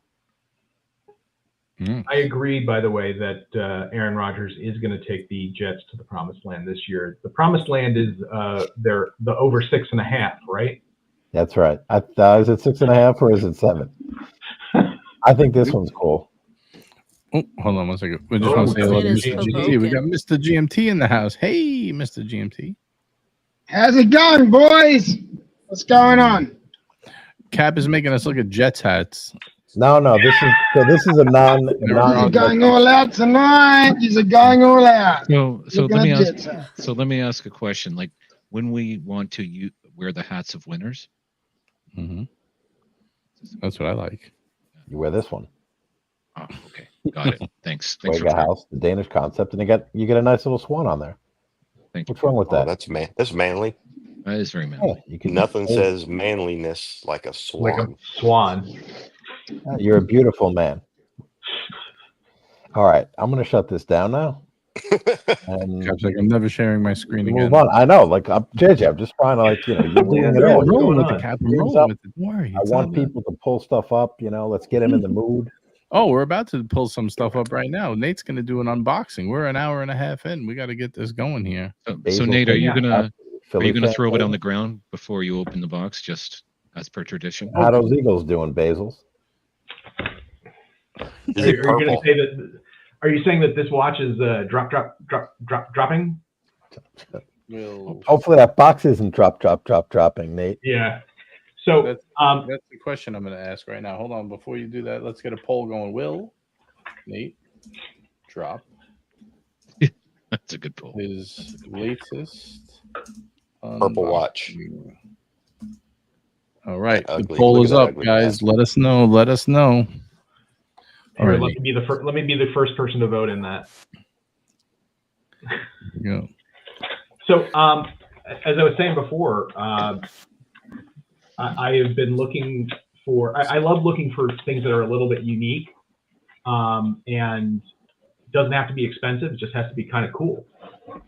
I agree, by the way, that Aaron Rodgers is going to take the Jets to the promised land this year. The promised land is the over 6.5, right? That's right. Is it 6.5 or is it 7? I think this one's cool. Oh, hold on one second. We just want to say hello to Mr. GMT. We got Mr. GMT in the house. Hey, Mr. GMT. How's it going, boys? What's going on? Cap is making us look at Jets hats. No. This is a non. He's going all out tonight. He's going all out. So let me ask a question. Like when we want to wear the hats of winners. Mm-hmm. That's what I like. You wear this one. Oh, okay. Got it. Thanks. Fuega House, the Danish concept, and you get a nice little swan on there. What's wrong with that? That's manly. That is very manly. Nothing says manliness like a swan. Like a swan. You're a beautiful man. All right, I'm going to shut this down now. And Cap's like, I'm never sharing my screen again. Move on. I know, JJ, I'm just trying to you're doing it all. Rolling with the Cap. Rolling with it. Don't worry. I want people to pull stuff up. Let's get him in the mood. Oh, we're about to pull some stuff up right now. Nate's going to do an unboxing. We're an hour and a half in. We got to get this going here. So Nate, are you gonna throw it on the ground before you open the box, just as per tradition? How those Eagles doing, Basils? Is it purple? Are you saying that this watch is dropping? Hopefully that box isn't dropping, Nate. Yeah. So that's the question I'm going to ask right now. Hold on, before you do that, let's get a poll going. Will Nate drop? That's a good poll. His latest purple watch. All right, the Ugly. poll Look is at that up, ugly guys. cat. Let us know. Let us know. Here, Alrighty. let me be the first person to vote in that. Yeah. So, as I was saying before, I have been looking for. I love looking for things that are a little bit unique, and doesn't have to be expensive. It just has to be kind of cool.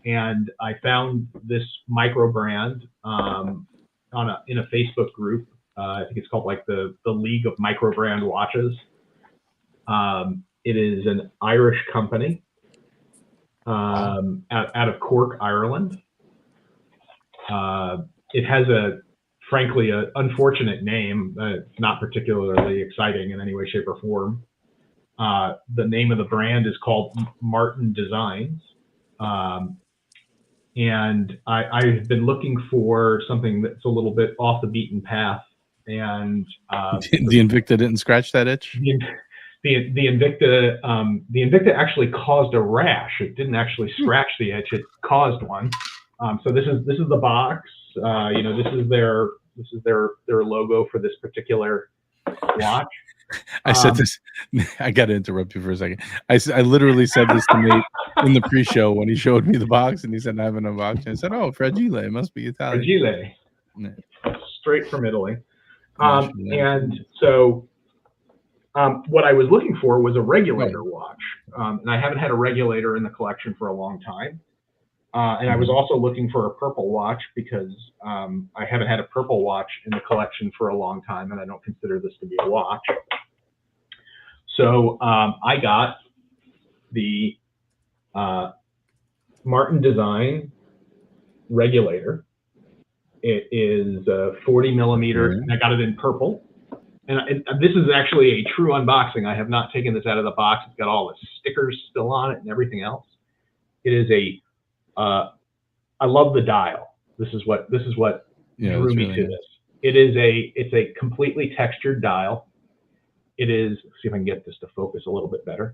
And I found this micro brand in a Facebook group. I think it's called like the League of Micro Brand Watches. It is an Irish company out of Cork, Ireland. It has frankly, an unfortunate name. It's not particularly exciting in any way, shape, or form. The name of the brand is called Martin Designs. And I've been looking for something that's a little bit off the beaten path. And the Invicta didn't scratch that itch. The Invicta actually caused a rash. It didn't actually scratch the itch. It caused one. So this is the box. This is their logo for this particular watch. I said this. I got to interrupt you for a second. I literally said this to Nate in the pre-show when he showed me the box, and he said I have an unboxing. I said, "Oh, Fragile, it must be Italian." Fragile, Yeah. Straight from Italy. And so, what I was looking for was a regulator watch, and I haven't had a regulator in the collection for a long time. And I was also looking for a purple watch because I haven't had a purple watch in the collection for a long time, and I don't consider this to be a watch. So I got the Martin Design regulator. It is 40 millimeters, and I got it in purple. And this is actually a true unboxing. I have not taken this out of the box. It's got all the stickers still on it and everything else. It is I love the dial. This is what drew me to this. It's a completely textured dial. It is, let's see if I can get this to focus a little bit better.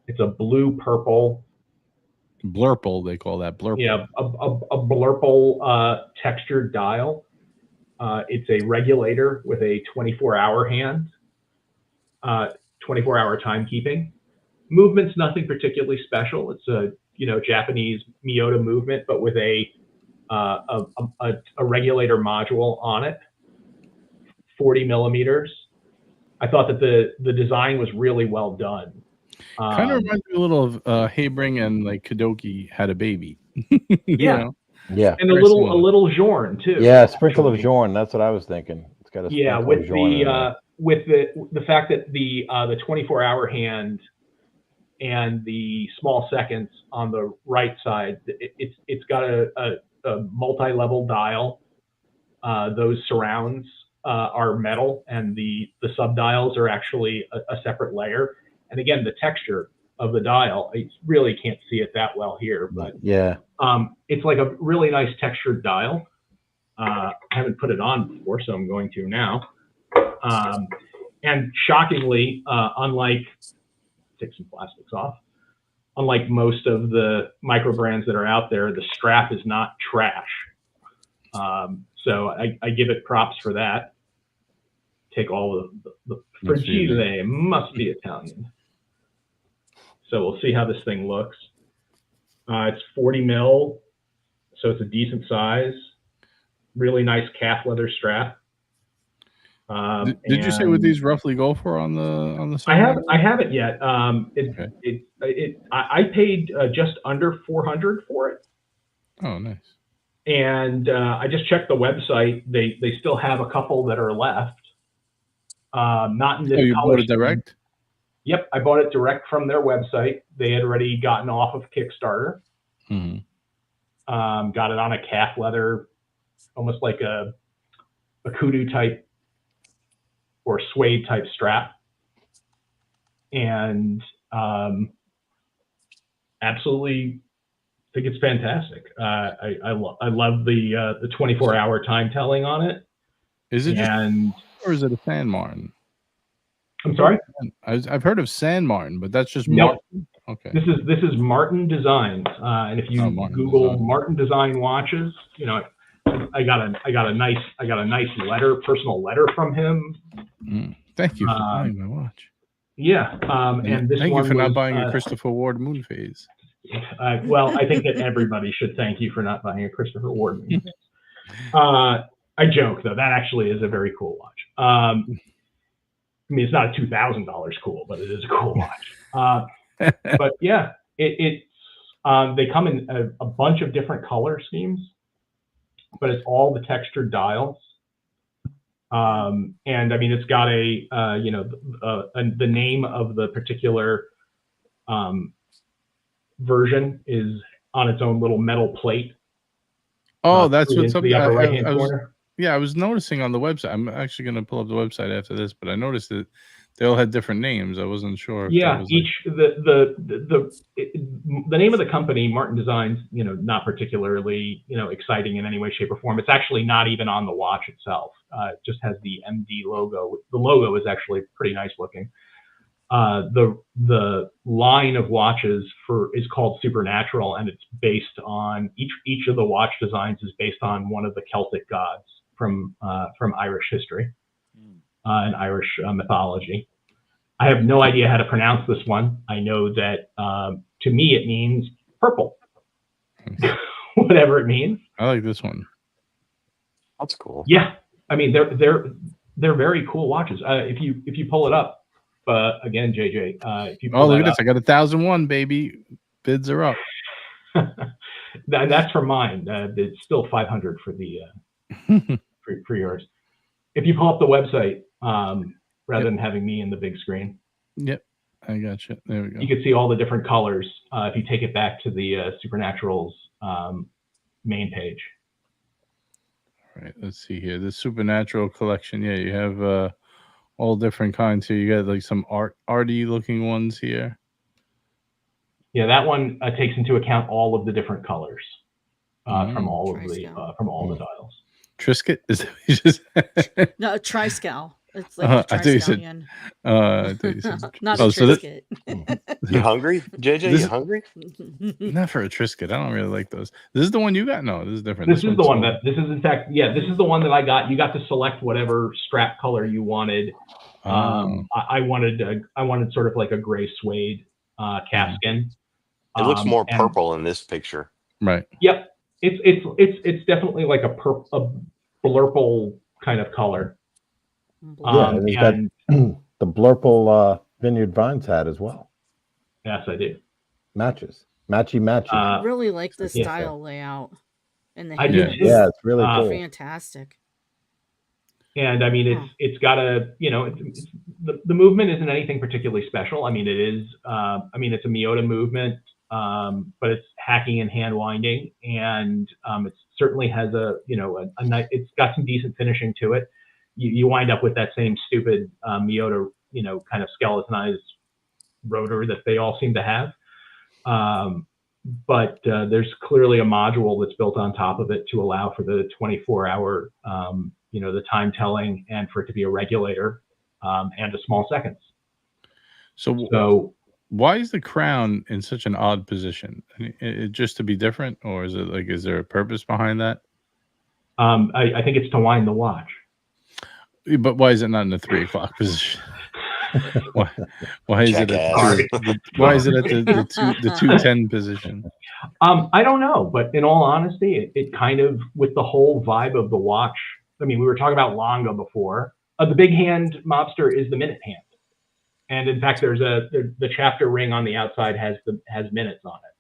It's a blue purple. Blurple, they call that blurple. Yeah, a blurple textured dial. It's a regulator with a 24-hour hand, 24-hour timekeeping. Movement's nothing particularly special. It's a Japanese Miyota movement, but with a regulator module on it. 40 millimeters. I thought that the design was really well done. Kind of reminds me a little of Habring and like Kadoki had a baby. Yeah. Yeah. And a little Jorn too. Yeah, sprinkle of Jorn. That's what I was thinking. It's got a with the fact that the 24-hour hand and the small seconds on the right side, it's got a multi-level dial. Those surrounds are metal, and the sub-dials are actually a separate layer. And again, the texture of the dial, I really can't see it that well here, but yeah, it's like a really nice textured dial. I haven't put it on before, so I'm going to now. And shockingly, unlike, take some plastics off, unlike most of the micro brands that are out there, the strap is not trash. So I give it props for that. Take all of the Fragile must be Italian. So we'll see how this thing looks. It's 40 mil, so it's a decent size. Really nice calf leather strap. Did you say what these roughly go for on the site? I haven't yet. I paid just under 400 for it. Oh, nice. And I just checked the website. They still have a couple that are left. Not in this. Oh, you bought it direct? Yep, I bought it direct from their website. They had already gotten off of Kickstarter. Mm-hmm. Got it on a calf leather, almost like a kudu type or suede type strap, and absolutely think it's fantastic. I love the 24-hour time telling on it. Is it or is it a San Martin? I'm sorry. I've heard of San Martin, but that's just Martin. Nope. Okay. This is Martin Designs, and if you Google Martin Design watches, I got a nice personal letter from him. Thank you for buying my watch. Yeah, and this thank one you for was, not buying a Christopher Ward moon phase. Well, I think that everybody should thank you for not buying a Christopher Ward moon phase. I joke though, that actually is a very cool watch. I mean, it's not a $2,000 cool, but it is a cool watch. But yeah, they come in a bunch of different color schemes, but it's all the textured dials. And I mean, it's got the name of the particular version is on its own little metal plate. Oh, that's what's up. The upper right-hand corner. Yeah, I was noticing on the website. I'm actually going to pull up the website after this, but I noticed that they all had different names. I wasn't sure. Yeah, the name of the company, Martin Designs, not particularly, exciting in any way, shape, or form. It's actually not even on the watch itself. It just has the MD logo. The logo is actually pretty nice looking. The line of watches is called Supernatural, and it's based on each of the watch designs is based on one of the Celtic gods from Irish history and Irish mythology. I have no idea how to pronounce this one. I know that to me it means purple, whatever it means. I like this one. That's cool. Yeah, I mean they're very cool watches. If you pull it up, again, JJ, if you pull look at up, this! I got 1,001, baby. Bids are up. That's for mine. It's still 500 for the for yours. If you pull up the website, rather than having me in the big screen. Yep, I got you. There we go. You can see all the different colors if you take it back to the Supernatural's main page. All right, let's see here. The Supernatural collection. Yeah, you have all different kinds here. You got like some arty looking ones here. Yeah, that one takes into account all of the different colors from all of the dials. Trisket is that what you just no, Triscal. It's like a Triscallion. Not a Trisket. You hungry, JJ? You hungry? Not for a Trisket. I don't really like those. This is the one you got? No, this is different. This is the one that. This is in fact. Yeah, this is the one that I got. You got to select whatever strap color you wanted. I wanted sort of like a gray suede calfskin. It looks more purple in this picture. Right. Yep. It's definitely like a blurple kind of color. Yeah, and the blurple Vineyard Vines hat as well. Yes, I do. Matches. Matchy. I really like the style layout. And the yeah, it's really cool. Fantastic. And I mean, it's got the movement isn't anything particularly special. I mean, it is. It's a Miyota movement, but it's hacking and hand winding, and it certainly has a nice. It's got some decent finishing to it. You wind up with that same stupid Miyota, kind of skeletonized rotor that they all seem to have. But there's clearly a module that's built on top of it to allow for the 24-hour, the time telling, and for it to be a regulator and a small seconds. So why is the crown in such an odd position? Just to be different, or is it like, is there a purpose behind that? I think it's to wind the watch. But why is it not in the 3 o'clock position? Why is it at the 2:10 position? I don't know, but in all honesty, it kind of, with the whole vibe of the watch. I mean, we were talking about Longa before. The big hand mobster is the minute hand, and in fact, there's the chapter ring on the outside has minutes on it.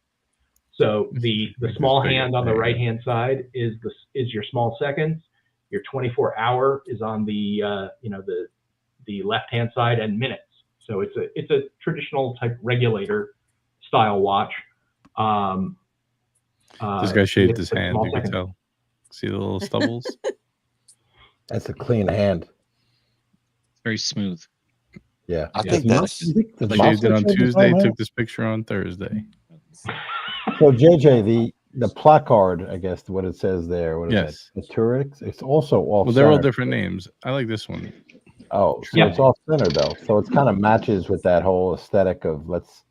So the small hand on the right hand side is your small seconds. Your 24-hour is on the left hand side, and minutes. So it's a traditional type regulator style watch. This guy shaved his hand. You can tell. See the little stubbles? That's a clean hand. It's very smooth. Yeah, I think that's. Shaved it on Tuesday. Took this picture on Thursday. So JJ, the placard, I guess what it says there. What is it? The Turix. It's also off. Well, they're all different names. I like this one. Oh, so it's off center though. So it kind of matches with that whole aesthetic of let's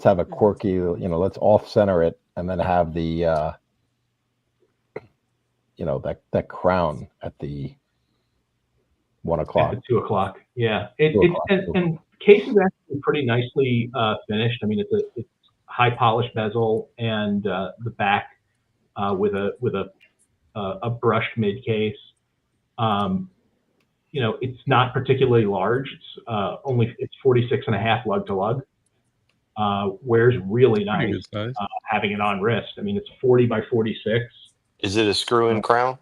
have a quirky, let's off center it and then have the that crown at the 1 o'clock. At 2 o'clock. Yeah. 2 o'clock. And case is actually pretty nicely finished. I mean, it's high polished bezel and the back with a brushed mid case. It's not particularly large. It's 46.5 lug to lug. Wears really nice. Having it on wrist. I mean, it's 40 by 46. Is it a screw-in crown?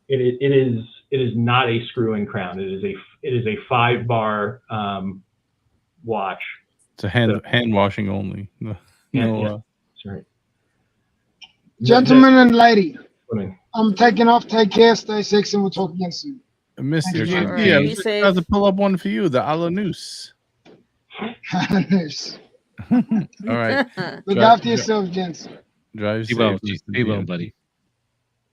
It is not a screw-in crown. It is a 5-bar watch. It's a hand washing only. That's right. Gentlemen and lady, I'm taking off. Take care. Stay safe, and we'll talk again soon. Mr. Thank you. JP, I was just about to pull up one for you, the a la noose. All right. Look after yourself, gents. Drive safe. Be well, buddy.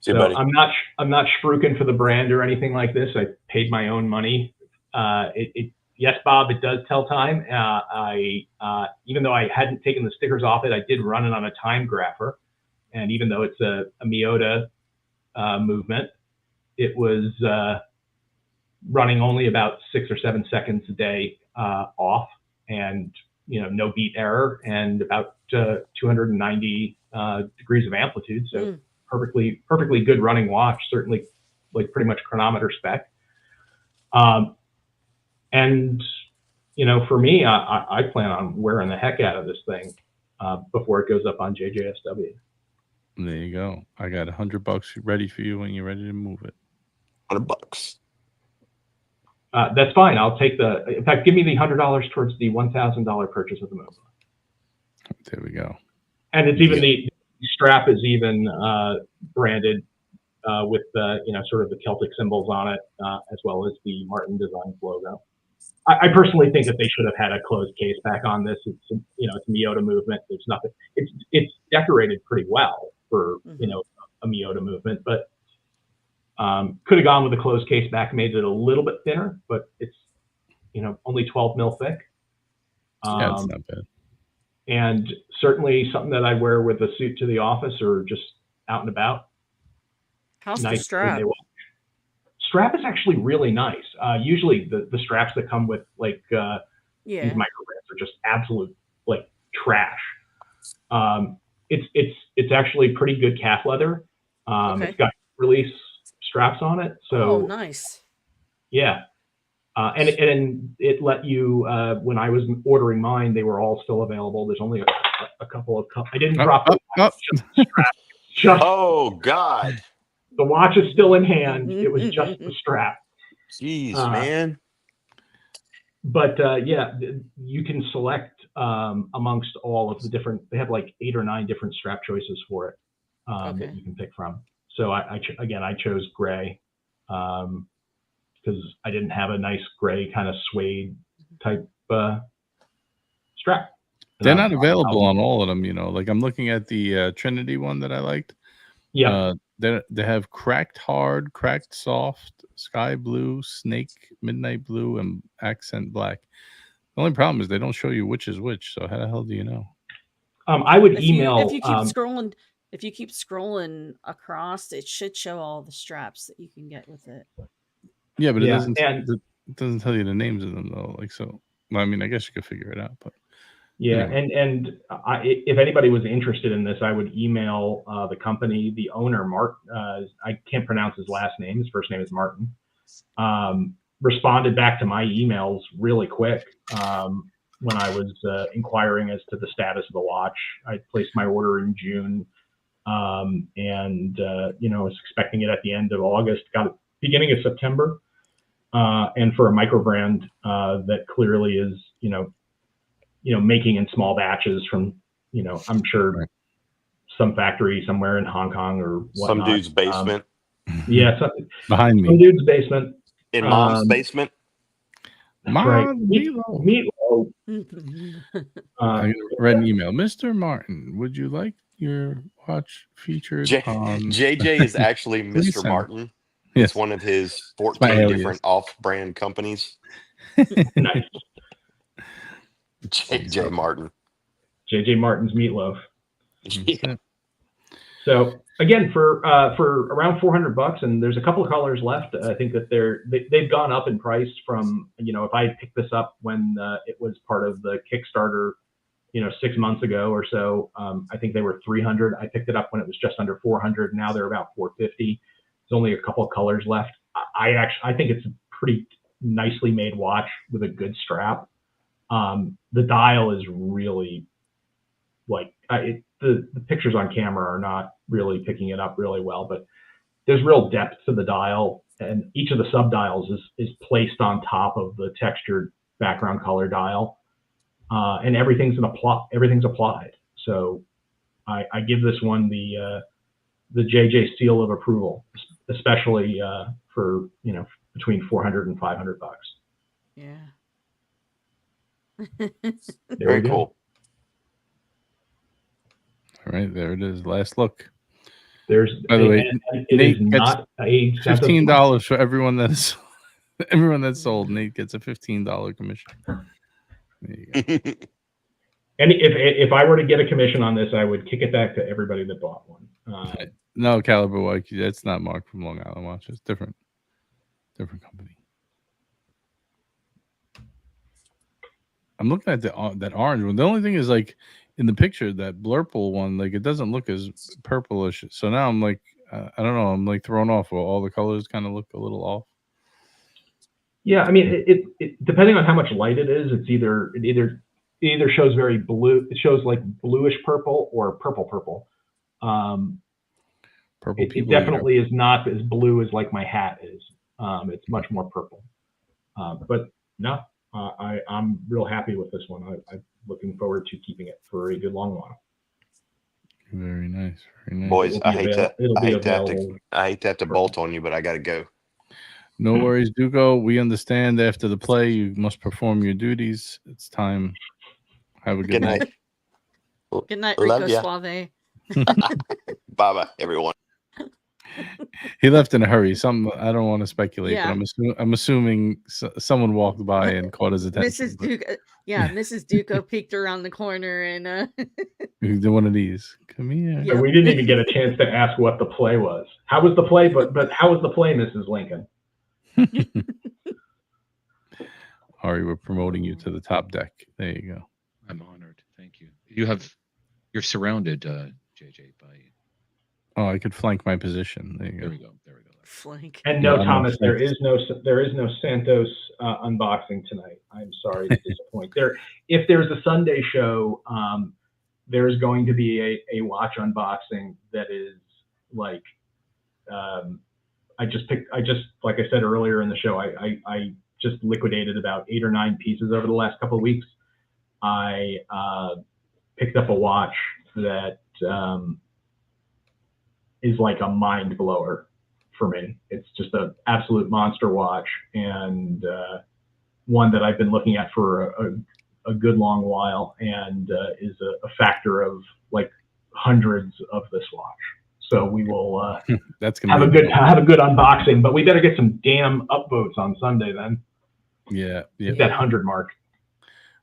So I'm not spruiking for the brand or anything like this. I paid my own money. Yes, Bob, it does tell time. Even though I hadn't taken the stickers off it, I did run it on a time grapher. And even though it's a Miyota movement, it was running only about 6 or 7 seconds a day off, and no beat error, and about 290 degrees of amplitude. So perfectly good running watch. Certainly, like pretty much chronometer spec. And for me, I plan on wearing the heck out of this thing before it goes up on JJSW. There you go. I got $100 ready for you when you're ready to move it. $100. That's fine. I'll take in fact, give me the $100 towards the $1,000 purchase of the move. There we go. And it's even the strap is even branded with sort of the Celtic symbols on it, as well as the Martin Designs logo. I personally think that they should have had a closed case back on this. It's a Miyota movement. There's nothing. It's decorated pretty well for a Miyota movement, but could have gone with a closed case back, made it a little bit thinner, but it's only 12 mil thick. Yeah, it's not bad. And certainly something that I wear with a suit to the office or just out and about. How's the strap? Strap is actually really nice. Usually the straps that come with these microbrands are just absolute trash. It's actually pretty good calf leather. It's got release straps on it. So nice. Yeah. And it let you when I was ordering mine, they were all still available. There's only a couple of I didn't drop them. Oh God. The watch is still in hand. It was just the strap. Jeez, man. But you can select amongst all of the different. They have like 8 or 9 different strap choices for it that you can pick from. So I chose gray because I didn't have a nice gray kind of suede type strap. They're not available on all of them. Like I'm looking at the Trinity one that I liked. Yeah. They have cracked hard, cracked soft, sky blue, snake, midnight blue, and accent black. The only problem is they don't show you which is which. So how the hell do you know? I would email. If you keep scrolling across, it should show all the straps that you can get with it. Yeah, but it doesn't tell you the names of them though. I mean, I guess you could figure it out, but. Yeah, and if anybody was interested in this, I would email the company, the owner, Mark. I can't pronounce his last name. His first name is Martin. Responded back to my emails really quick when I was inquiring as to the status of the watch. I placed my order in June, and was expecting it at the end of August. Got it beginning of September, and for a micro brand that clearly is making in small batches from, I'm sure some factory somewhere in Hong Kong or whatnot. Some dude's basement. Behind me. Some dude's basement. In mom's basement. Mom, Meatloaf. I read an email. Mr. Martin, would you like your watch featured on... JJ is actually Mr. Martin. It's one of his 14 different off-brand companies. Nice. JJ Martin. JJ Martin's Meatloaf. Yeah. So again, for around $400, and there's a couple of colors left. I think that they've gone up in price from, if I picked this up when it was part of the Kickstarter, 6 months ago or so, I think they were $300. I picked it up when it was just under $400. Now they're about $450. There's only a couple of colors left. I think it's a pretty nicely made watch with a good strap. The dial is really the pictures on camera are not really picking it up really well, but there's real depth to the dial, and each of the sub dials is placed on top of the textured background color dial, and everything's applied. So I give this one the JJ seal of approval, especially for between $400 and $500. Yeah. Very cool. All right, there it is. Last look. By the way, Nate gets not a $15 for everyone that's sold. Nate gets a $15 commission. There you go. And if I were to get a commission on this, I would kick it back to everybody that bought one. No, Caliber Watch. That's not Mark from Long Island Watches. Different company. I'm looking at that orange one. The only thing is, like, in the picture, that blurple one, like, it doesn't look as purplish. So now I'm like, I don't know. I'm like thrown off. Well, all the colors kind of look a little off. Yeah, I mean, it depending on how much light it is, it either shows very blue. It shows like bluish purple or purple. Purple. It definitely is not as blue as like my hat is. It's much more purple. But no, I'm real happy with this one. I'm looking forward to keeping it for a good long while. Very nice. Very nice. Boys, I hate to have to bolt on you, but I got to go. No worries, Duco. We understand after the play, you must perform your duties. It's time. Have a good night. Good night, Love Rico ya. Suave. Bye-bye, everyone. He left in a hurry. I don't want to speculate, Yeah. but I'm assuming someone walked by and caught his attention. Mrs. Duco peeked around the corner and do one of these. Come here. Yeah. We didn't even get a chance to ask what the play was. How was the play? But how was the play, Mrs. Lincoln? Ari, we're promoting you to the top deck. There you go. I'm honored. Thank you. You're surrounded, JJ, by. Oh, I could flank my position. There you go. There we go. Flank. And no, Thomas, there is no Santos unboxing tonight. I'm sorry to disappoint. If there's a Sunday show, there's going to be a watch unboxing that is like, I just like I said earlier in the show, I just liquidated about 8 or 9 pieces over the last couple of weeks. I picked up a watch that is like a mind blower for me. It's just an absolute monster watch, and one that I've been looking at for a good long while, and is a factor of like hundreds of this watch. So we will That's gonna have a good unboxing, but we better get some damn upvotes on Sunday then. Yeah. Hit that 100 mark.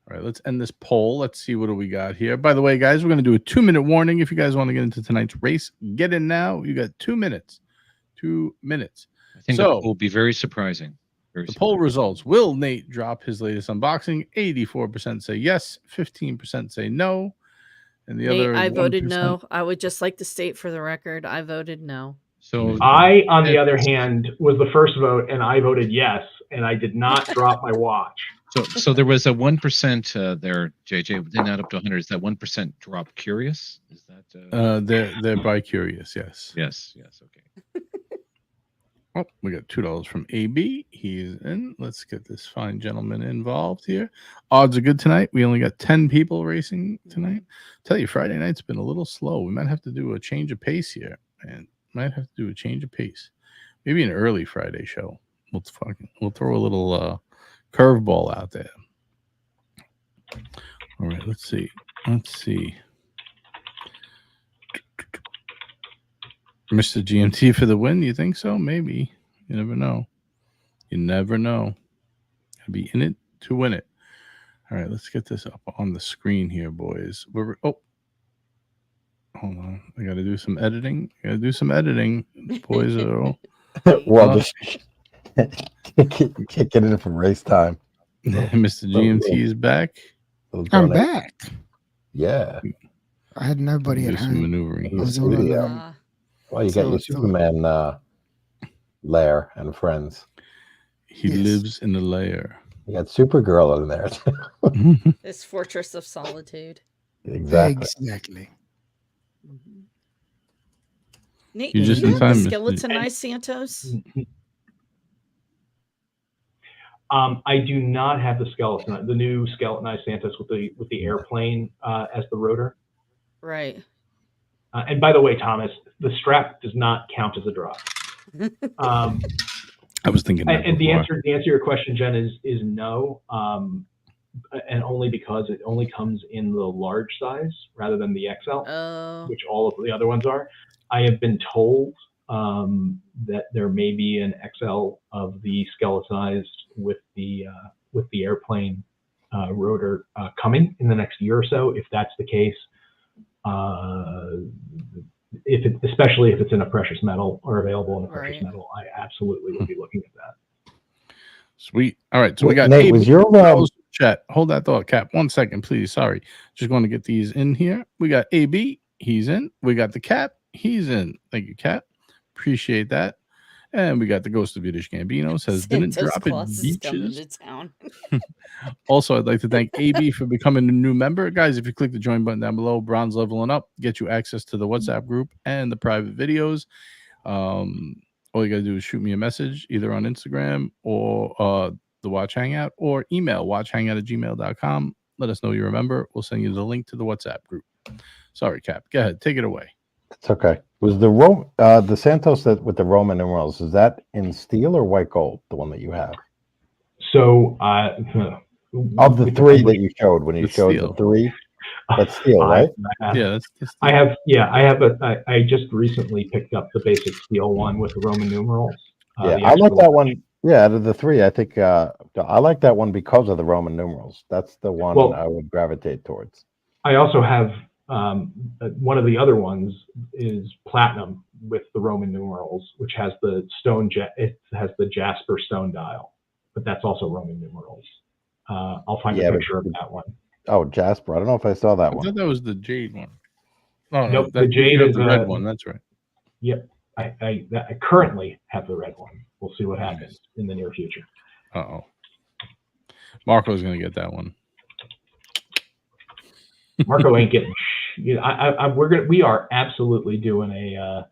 All right, let's end this poll. Let's see what do we got here. By the way, guys, we're going to do a 2-minute warning. If you guys want to get into tonight's race, get in now. You got 2 minutes. 2 minutes. I think it will be very surprising. Poll results. Will Nate drop his latest unboxing? 84% say yes. 15% say no. And the other I voted no. I would just like to state for the record, I voted no. So I, on the other hand, was the first vote, and I voted yes, and I did not drop my watch. So there was a 1% there, JJ. Then add up to 100. Is that 1% drop curious? Is that they're by curious? Yes. Yes. Okay. Oh, we got $2 from AB. He's in. Let's get this fine gentleman involved here. Odds are good tonight. We only got 10 people racing tonight. Tell you, Friday night's been a little slow. We might have to do a change of pace here, and might have to do a change of pace. Maybe an early Friday show. We'll throw a little curveball out there. All right, let's see. Mr. GMT for the win, you think so? Maybe. You never know. Gotta be in it to win it. All right, let's get this up on the screen here, boys. Hold on. I got to do some editing. Boys are all... Well, just kick it in from race time. Mr. GMT is back. I'm back. Yeah. I had nobody Do at some home. maneuvering. I was all alone. Well, you got your Superman lair and friends. He lives in the lair. You got Supergirl in there. This fortress of solitude. Exactly. Nate, You're do just you in have time, the Mr. skeletonized Santos? I do not have the new skeletonized Santos with the airplane as the rotor. Right. And by the way, Thomas, the strap does not count as a drop. I was thinking that and the before. answer to your question, Jen, is no. And only because it only comes in the large size rather than the XL, which all of the other ones are. I have been told that there may be an XL of the skeletonized with the airplane rotor coming in the next year or so. If that's the case, especially if it's in a precious metal or available in a precious metal, I absolutely would be looking at that. Sweet. All right. So we got Nate, was your chat. Hold that thought, Cap. 1 second, please. Sorry. Just going to get these in here. We got AB. He's in. We got the Cap. He's in. Thank you, Cap. Appreciate that. And we got the Ghost of Yiddish Gambino. Says, didn't drop it beaches. Also, I'd like to thank AB for becoming a new member. Guys, if you click the join button down below, bronze leveling up, get you access to the WhatsApp group and the private videos. All you got to do is shoot me a message either on Instagram or the Watch Hangout, or email watchhangout@gmail.com. Let us know you're a member. We'll send you the link to the WhatsApp group. Sorry, Cap. Go ahead. Take it away. It's okay. Was the Santos with the Roman numerals, is that in steel or white gold, the one that you have? So of the three that you showed, when you showed steel. the three, that's steel, right? I just recently picked up the basic steel one with the Roman numerals. I like that one. Yeah, out of the three, I think I like that one because of the Roman numerals. That's the one I would gravitate towards. I also have one of the other ones is platinum with the Roman numerals, which has the it has the Jasper stone dial, but that's also Roman numerals. I'll find a picture of that one. Oh, Jasper. I don't know if I saw that one. I thought that was the jade one. Oh, nope, no, the jade is the red one. That's right. Yep. I currently have the red one. We'll see what happens in the near future. Uh-oh. Marco's going to get that one. Marco ain't getting. We are absolutely doing a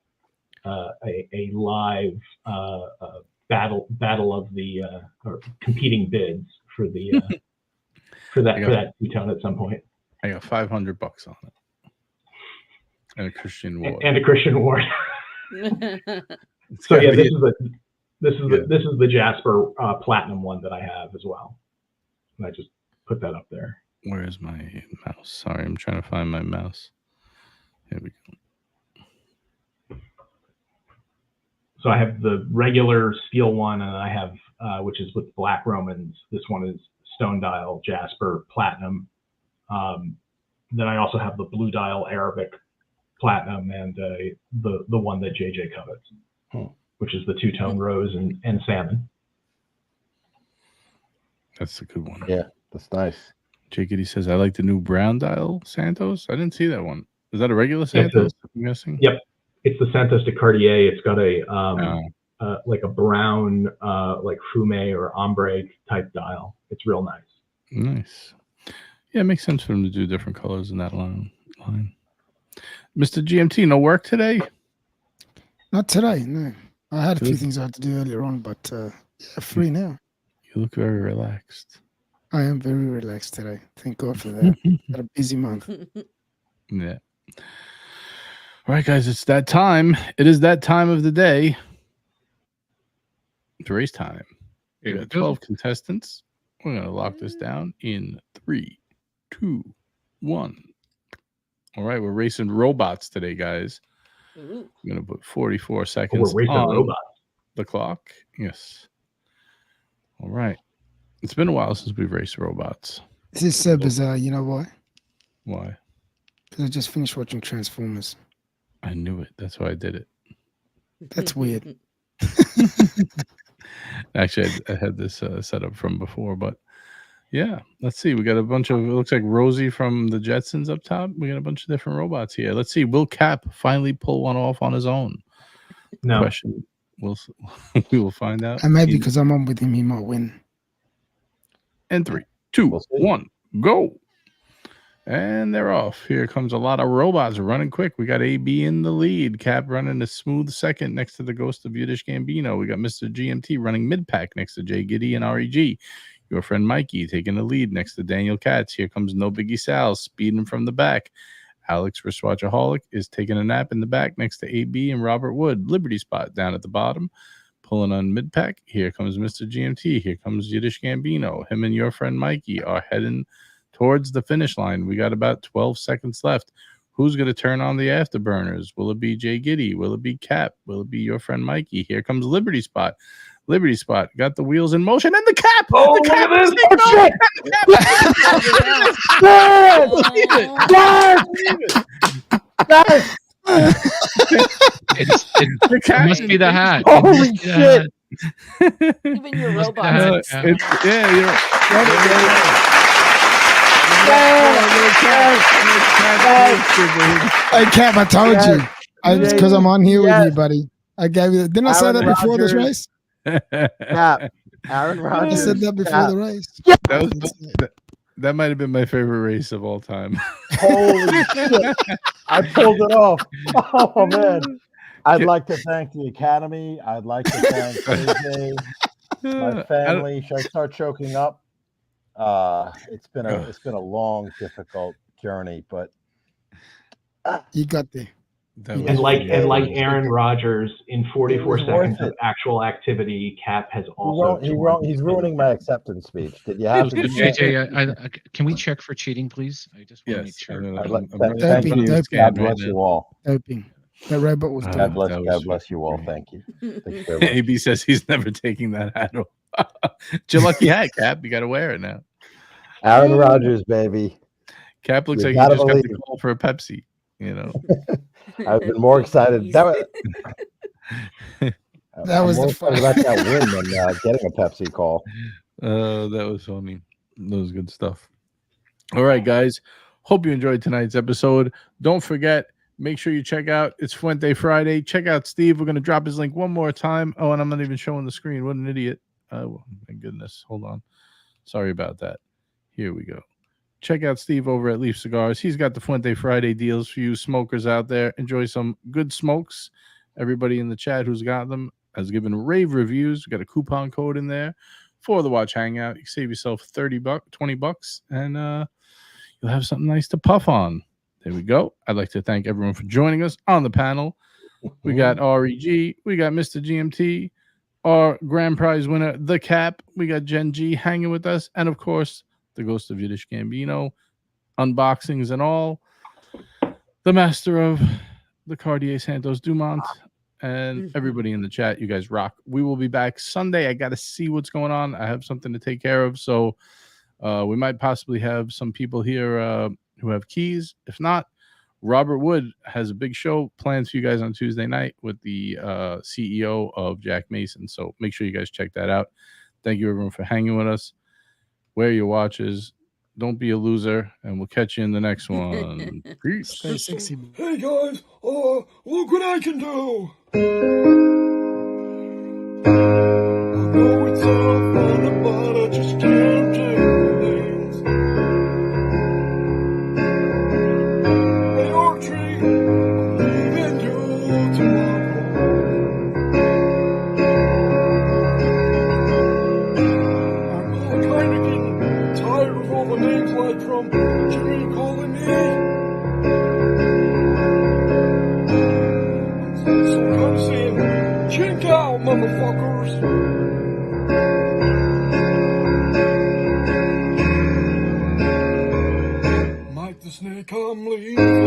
live battle of the or competing bids for the for that two-tone at some point. I got $500 on it, and a Christian Ward. And a Christian Ward. So yeah, this is the Jasper platinum one that I have as well. And I just put that up there. Where's my mouse? Sorry, I'm trying to find my mouse. Here we go. So I have the regular steel one, and I have which is with black Romans. This one is stone dial, Jasper, platinum. Then I also have the blue dial Arabic platinum, and the one that JJ covets, which is the two-tone rose and salmon. That's a good one. Yeah, that's nice. Jakey says, I like the new brown dial Santos. I didn't see that one. Is that a regular Santos? I'm guessing. Yep, it's the Santos de Cartier. It's got a like a brown like fume or ombre type dial. It's real nice. Nice. Yeah, it makes sense for them to do different colors in that line. Mr. GMT, no work today? Not today, no. I had a few things I had to do earlier on, but free now. You look very relaxed. I am very relaxed today. Thank God for that. Had a busy month. Yeah. All right, guys, it's that time. It is that time of the day. It's race time. We got 12 contestants. We're going to lock this down in 3, 2, 1. All right, we're racing robots today, guys. I'm going to put 44 seconds on the clock. Yes. All right. It's been a while since we've raced robots. This is so bizarre. You know why? Why? Because I just finished watching Transformers. I knew it. That's why I did it. That's weird. Actually, I had this set up from before, but yeah, let's see. We got a bunch of, it looks like Rosie from the Jetsons up top. We got a bunch of different robots here. Let's see. Will Cap finally pull one off on his own? No. Question. We will find out. And maybe because I'm on with him, he might win. And 3, 2, 1, go. And they're off. Here comes a lot of robots running quick. We got AB in the lead. Cap running a smooth second next to the Ghost of Yiddish Gambino. We got Mr. GMT running mid-pack next to Jay Giddy and REG. Your friend Mikey taking the lead next to Daniel Katz. Here comes No Biggie Sal speeding from the back. Alex Wristwatchaholic is taking a nap in the back next to AB and Robert Wood. Liberty Spot down at the bottom. Pulling on mid-pack. Here comes Mr. GMT. Here comes Yiddish Gambino. Him and your friend Mikey are heading towards the finish line. We got about 12 seconds left. Who's going to turn on the afterburners? Will it be Jay Giddy? Will it be Cap? Will it be your friend Mikey? Here comes Liberty Spot. Liberty Spot got the wheels in motion, and the Cap! Oh, the Cap look at this! It must be the hat. Holy shit! Even your robots. Hey, Cap, I told you. It's because I'm on here with you, buddy. I gave you. Didn't I say that before this race? Cap. Aaron Rodgers. I said that before the race. That might have been my favorite race of all time. Holy shit! I pulled it off. Oh man! I'd like to thank the Academy. I'd like to thank AJ, my family. Should I start choking up? It's been a long, difficult journey, but you got there. And like Aaron Rodgers, in 44 seconds of actual activity, Cap has also. He's ruining my acceptance speech. Did you have to? JJ, can we check for cheating, please? I just want to make sure. Thank you. God bless you all. Doping. That robot was God bless you all. Thank you. AB says he's never taking that hat off. It's your lucky hat, Cap. You got to wear it now. Aaron Rodgers, baby. Cap looks like he just got the call for a Pepsi. You know, I've been more excited. That was the fun about that win than getting a Pepsi call. That was funny. That was good stuff. All right, guys. Hope you enjoyed tonight's episode. Don't forget, make sure you check out It's Fuente Friday. Check out Steve. We're going to drop his link one more time. Oh, and I'm not even showing the screen. What an idiot. Oh, my goodness. Hold on. Sorry about that. Here we go. Check out Steve over at Leaf Cigars. He's got the Fuente Friday deals for you smokers out there. Enjoy some good smokes. Everybody in the chat who's got them has given rave reviews. We got a coupon code in there for the Watch Hangout. You can save yourself $20, and you'll have something nice to puff on. There we go. I'd like to thank everyone for joining us on the panel. We got REG. We got Mr. GMT. Our grand prize winner, the Cap. We got Gen G hanging with us. And, of course, the Ghost of Yiddish Gambino, unboxings and all. The master of the Cartier Santos Dumont, and everybody in the chat. You guys rock. We will be back Sunday. I got to see what's going on. I have something to take care of. So we might possibly have some people here who have keys. If not, Robert Wood has a big show planned for you guys on Tuesday night with the CEO of Jack Mason. So make sure you guys check that out. Thank you, everyone, for hanging with us. Wear your watches. Don't be a loser. And we'll catch you in the next one. Peace. Stay sexy. Hey, guys. Look what I can do. I know it's all fun, but I just can't do things. Hey, Archie, I'm leaving you tomorrow. I'm kind of getting tired of all the names like from Jimmy calling me. So I'm kind of saying, chink out, motherfuckers. Mike the Snake, I'm leaving.